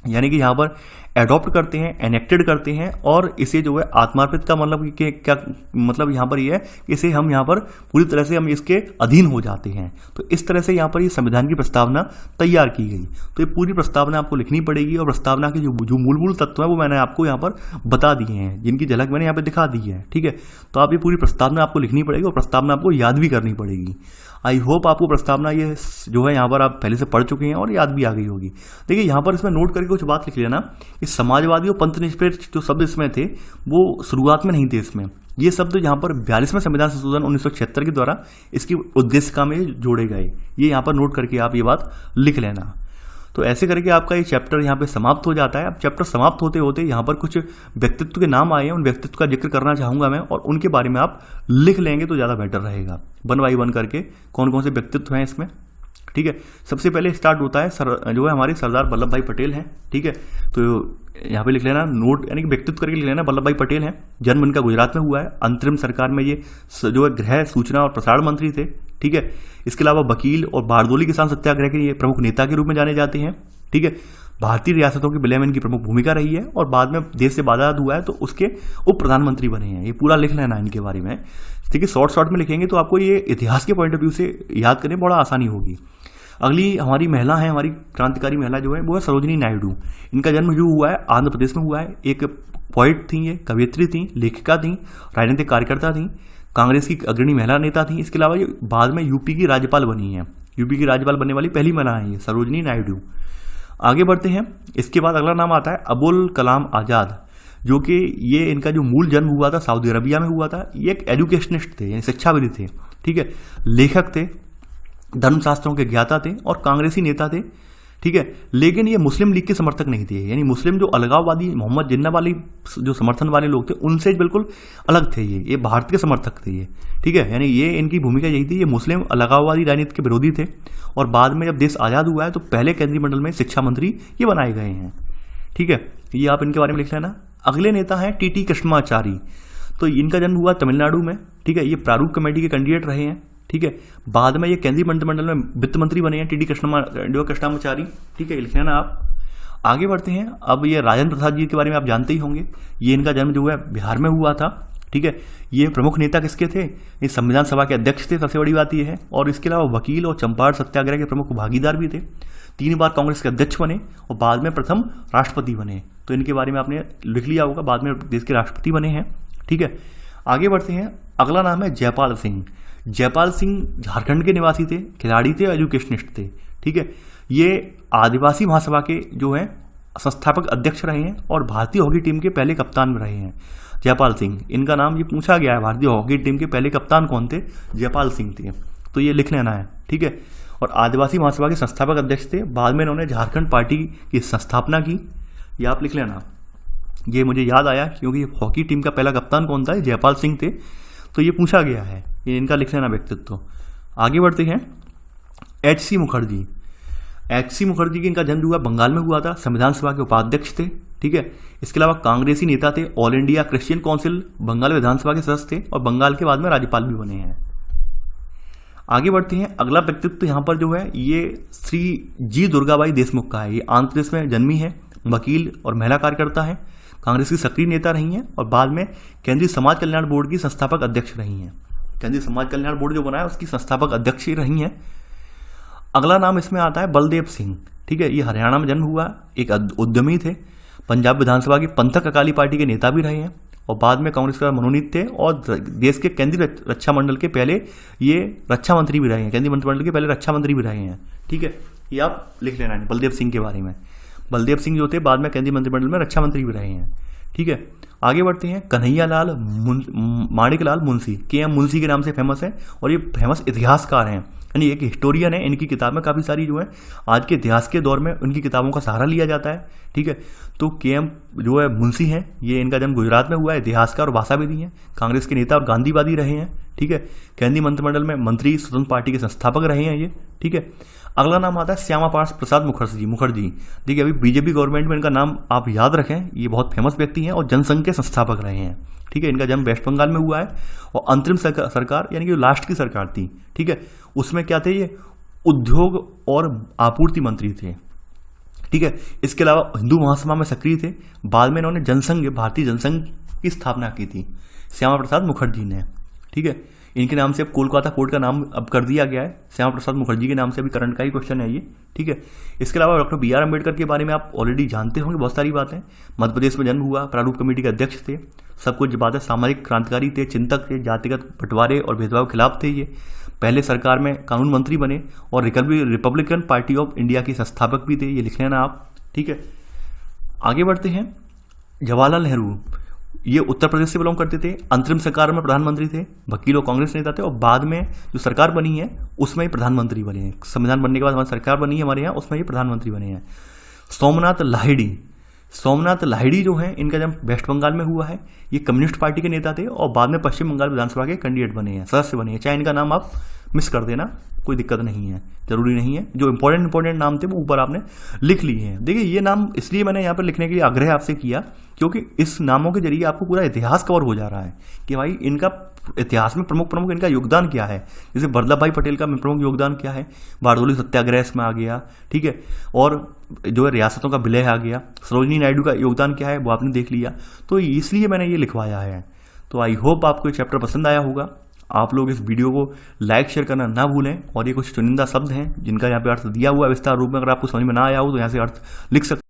यानी कि यहाँ पर एडॉप्ट करते हैं, एनेक्टेड करते हैं और इसे जो है आत्मार्पित का मतलब कि क्या मतलब यहाँ पर ये है, इसे हम यहाँ पर पूरी तरह से हम इसके अधीन हो जाते हैं। तो इस तरह से यहाँ पर ये संविधान की प्रस्तावना तैयार की गई। तो ये पूरी प्रस्तावना आपको लिखनी पड़ेगी और प्रस्तावना के जो मूल तत्व है वो मैंने आपको यहाँ पर बता दिए हैं, जिनकी झलक मैंने यहाँ पर दिखा दी है, ठीक है। तो आप ये पूरी प्रस्तावना आपको लिखनी पड़ेगी और प्रस्तावना आपको याद भी करनी पड़ेगी। आई होप आपको प्रस्तावना ये जो है यहाँ पर आप पहले से पढ़ चुके हैं और याद भी आ गई होगी। देखिए यहाँ पर इसमें नोट करके कुछ बात लिख लेना कि समाजवादी और पंथ निरपेक्ष जो शब्द इसमें थे वो शुरुआत में नहीं थे। इसमें ये शब्द यहाँ पर 42वें संविधान संशोधन 1976 के द्वारा इसकी उद्देशिका में जोड़े गए। ये यहाँ पर नोट करके आप ये बात लिख लेना। तो ऐसे करके आपका ये चैप्टर यहाँ पे समाप्त हो जाता है। अब चैप्टर समाप्त होते होते यहाँ पर कुछ व्यक्तित्व के नाम आए हैं, उन व्यक्तित्व का जिक्र करना चाहूँगा मैं और उनके बारे में आप लिख लेंगे तो ज़्यादा बेटर रहेगा, 1 बाय 1 करके कौन कौन से व्यक्तित्व हैं इसमें, ठीक है। सबसे पहले स्टार्ट होता है जो है हमारे सरदार वल्लभ भाई पटेल हैं, ठीक है। तो यहाँ पे लिख लेना नोट, यानी कि व्यक्तित्व करके लिख लेना वल्लभ भाई पटेल हैं। जन्म इनका गुजरात में हुआ है। अंतरिम सरकार में ये जो है गृह, सूचना और प्रसारण मंत्री थे, ठीक है। इसके अलावा वकील और बारदोली किसान सत्याग्रह के ये प्रमुख नेता के रूप में जाने जाते हैं, ठीक है। भारतीय रियासतों के विलय में इनकी प्रमुख भूमिका रही है और बाद में देश से आजाद हुआ है तो उसके उप प्रधानमंत्री बने हैं। ये पूरा लिख लेना इनके बारे में, ठीक है। शॉर्ट में लिखेंगे तो आपको ये इतिहास के पॉइंट ऑफ व्यू से याद करने बड़ा आसानी होगी। अगली हमारी महिला है, हमारी क्रांतिकारी महिला जो है वो है सरोजिनी नायडू। इनका जन्म जो हुआ है आंध्र प्रदेश में हुआ है। एक पोइट थी, ये कवयित्री थी, लेखिका थी, राजनीतिक कार्यकर्ता थी, कांग्रेस की अग्रणी महिला नेता थी। इसके अलावा ये बाद में यूपी की राज्यपाल बनी है। यूपी की राज्यपाल बनने वाली पहली महिला है ये सरोजिनी नायडू। आगे बढ़ते हैं। इसके बाद अगला नाम आता है अबुल कलाम आज़ाद, जो कि ये इनका जो मूल जन्म हुआ था सऊदी अरबिया में हुआ था। ये एक एजुकेशनिस्ट थे, यानी शिक्षाविद थे, ठीक है, लेखक थे, धर्मशास्त्रों के ज्ञाता थे और कांग्रेसी नेता थे, ठीक है। लेकिन ये मुस्लिम लीग के समर्थक नहीं थे, यानी मुस्लिम जो अलगाववादी मोहम्मद जिन्ना वाली जो समर्थन वाले लोग थे उनसे बिल्कुल अलग थे। ये भारत के समर्थक थे ये, ठीक है। यानी ये इनकी भूमिका यही थी, ये मुस्लिम अलगाववादी राजनीति के विरोधी थे और बाद में जब देश आज़ाद हुआ है तो पहले केंद्रीय मंडल में शिक्षा मंत्री ये बनाए गए हैं, ठीक है। ये आप इनके बारे में लिख लेना। अगले नेता हैं टी कृष्णमाचारी। तो इनका जन्म हुआ तमिलनाडु में, ठीक है। ये प्रारूप कमेटी के कैंडिडेट रहे हैं, ठीक है। बाद में ये केंद्रीय मंत्रिमंडल में वित्त मंत्री बने हैं टी कृष्णमाचारी, ठीक है, लिखना ना आप। आगे बढ़ते हैं। अब ये राजेंद्र प्रसाद जी के बारे में आप जानते ही होंगे। ये इनका जन्म जो है बिहार में हुआ था ठीक है। ये प्रमुख नेता किसके थे? ये संविधान सभा के अध्यक्ष थे, सबसे बड़ी बात ये है। और इसके अलावा वकील और चंपारण सत्याग्रह के प्रमुख भागीदार भी थे। 3 बार कांग्रेस के अध्यक्ष बने और बाद में प्रथम राष्ट्रपति बने। तो इनके बारे में आपने लिख लिया होगा, बाद में देश के राष्ट्रपति बने हैं। ठीक है, आगे बढ़ते हैं। अगला नाम है जयपाल सिंह। जयपाल सिंह झारखंड के निवासी थे, खिलाड़ी थे, एजुकेशनिस्ट थे। ठीक है, ये आदिवासी महासभा के जो है संस्थापक अध्यक्ष रहे हैं और भारतीय हॉकी टीम के पहले कप्तान भी रहे हैं जयपाल सिंह। इनका नाम ये पूछा गया है, भारतीय हॉकी टीम के पहले कप्तान कौन थे? जयपाल सिंह थे। तो ये लिख लेना है। ठीक है, और आदिवासी महासभा के संस्थापक अध्यक्ष थे। बाद में इन्होंने झारखंड पार्टी की स्थापना की। ये आप लिख लेना। ये मुझे याद आया क्योंकि हॉकी टीम का पहला कप्तान कौन था? जयपाल सिंह थे। तो ये पूछा गया है, ये इनका लिख लेना व्यक्तित्व। आगे बढ़ते हैं। H.C. मुखर्जी। H.C. मुखर्जी की इनका जन्म हुआ बंगाल में हुआ था, संविधान सभा के उपाध्यक्ष थे। ठीक है, इसके अलावा कांग्रेसी नेता थे, all India Christian council Bengal विधानसभा के सदस्य थे और बंगाल के बाद में राज्यपाल भी बने हैं। आगे बढ़ते हैं। अगला व्यक्तित्व यहाँ पर जो है ये श्री जी दुर्गाबाई देशमुख का है। ये आंध्र प्रदेश में जन्मी है, वकील और महिला कार्यकर्ता है, कांग्रेस की सक्रिय नेता रही हैं और बाद में केंद्रीय समाज कल्याण बोर्ड की संस्थापक अध्यक्ष रही हैं। केंद्रीय समाज कल्याण बोर्ड जो बना है उसकी संस्थापक अध्यक्ष ही रही हैं। अगला नाम इसमें आता है बलदेव सिंह। ठीक है, ये हरियाणा में जन्म हुआ, एक उद्यमी थे, पंजाब विधानसभा की पंथक अकाली पार्टी के नेता भी रहे हैं और बाद में कांग्रेस का मनोनीत थे और देश के केंद्रीय रक्षा मंडल के पहले ये रक्षा मंत्री भी रहे हैं, केंद्रीय मंत्रिमंडल के पहले रक्षा मंत्री भी रहे हैं। ठीक है, ये आप लिख लेना है बलदेव सिंह के बारे में। बलदेव सिंह जो थे बाद में केंद्रीय मंत्रिमंडल में रक्षा मंत्री भी रहे हैं। ठीक है, आगे बढ़ते हैं। कन्हैयालाल माणिकलाल मुंशी, के.एम. मुंशी के नाम से फेमस है और ये फेमस इतिहासकार हैं, यानी एक हिस्टोरियन है। इनकी किताबें काफ़ी सारी जो है आज के इतिहास के दौर में उनकी किताबों का सहारा लिया जाता है। ठीक है, तो के.एम. जो है मुंशी हैं, ये इनका जन्म गुजरात में हुआ है, इतिहासकार और भाषाविदी हैं, कांग्रेस के नेता और गांधीवादी रहे हैं। ठीक है, केंद्रीय मंत्रिमंडल में मंत्री, स्वतंत्र पार्टी के संस्थापक रहे हैं ये। ठीक है, अगला नाम आता है श्यामा प्रसाद मुखर्जी। देखिए, अभी बीजेपी गवर्नमेंट में इनका नाम आप याद रखें, ये बहुत फेमस व्यक्ति हैं और जनसंघ के संस्थापक रहे हैं। ठीक है, इनका जन्म वेस्ट बंगाल में हुआ है और अंतरिम सरकार यानी कि लास्ट की सरकार थी। ठीक है, उसमें क्या थे? ये उद्योग और आपूर्ति मंत्री थे। ठीक है, इसके अलावा हिंदू महासभा में सक्रिय थे। बाद में इन्होंने जनसंघ, भारतीय जनसंघ की स्थापना की थी श्यामा प्रसाद मुखर्जी ने। ठीक है, इनके नाम से अब कोलकाता कोर्ट का नाम अब कर दिया गया है, श्यामा प्रसाद मुखर्जी के नाम से। अभी करंट का ही क्वेश्चन है ये। ठीक है, इसके अलावा डॉक्टर बी.आर. अम्बेडकर के बारे में आप ऑलरेडी जानते होंगे बहुत सारी बातें। मध्य प्रदेश में जन्म हुआ, प्रारूप कमेटी के अध्यक्ष थे, सब कुछ बातें, सामाजिक क्रांतिकारी थे, चिंतक थे, जातिगत बंटवारे और भेदभाव के खिलाफ थे। ये पहले सरकार में कानून मंत्री बने और रिपब्लिकन पार्टी ऑफ इंडिया के संस्थापक भी थे। ये लिख लेना आप। ठीक है, आगे बढ़ते हैं। जवाहरलाल नेहरू, ये उत्तर प्रदेश से बिलोंग करते थे, अंतरिम सरकार में प्रधानमंत्री थे, वकील और कांग्रेस नेता थे और बाद में जो सरकार बनी है उसमें ही प्रधानमंत्री बने हैं। संविधान बनने के बाद हमारी सरकार बनी है हमारे यहाँ, उसमें ये प्रधानमंत्री बने हैं। सोमनाथ लाहिड़ी जो है, इनका जन्म वेस्ट बंगाल में हुआ है। ये कम्युनिस्ट पार्टी के नेता थे और बाद में पश्चिम बंगाल विधानसभा के कैंडिडेट बने हैं, सदस्य बने हैं। चाहे इनका नाम आप मिस कर देना, कोई दिक्कत नहीं है, जरूरी नहीं है। जो इंपॉर्टेंट नाम थे वो ऊपर आपने लिख लिए हैं। देखिए, ये नाम इसलिए मैंने यहाँ पर लिखने के लिए आग्रह आपसे किया क्योंकि इस नामों के जरिए आपको पूरा इतिहास कवर हो जा रहा है कि भाई इनका इतिहास में प्रमुख इनका योगदान क्या है। जैसे वल्लभ भाई पटेल का प्रमुख योगदान क्या है, बारडोली सत्याग्रह इसमें आ गया। ठीक है, और जो है रियासतों का विलय आ गया। सरोजिनी नायडू का योगदान क्या है वो आपने देख लिया, तो इसलिए मैंने ये लिखवाया है। तो आई होप आपको ये चैप्टर पसंद आया होगा। आप लोग इस वीडियो को लाइक शेयर करना ना भूलें और ये कुछ चुनिंदा शब्द हैं जिनका यहाँ पे अर्थ दिया हुआ है विस्तार रूप में। अगर आपको समझ में ना आया हो तो यहाँ से अर्थ लिख सकते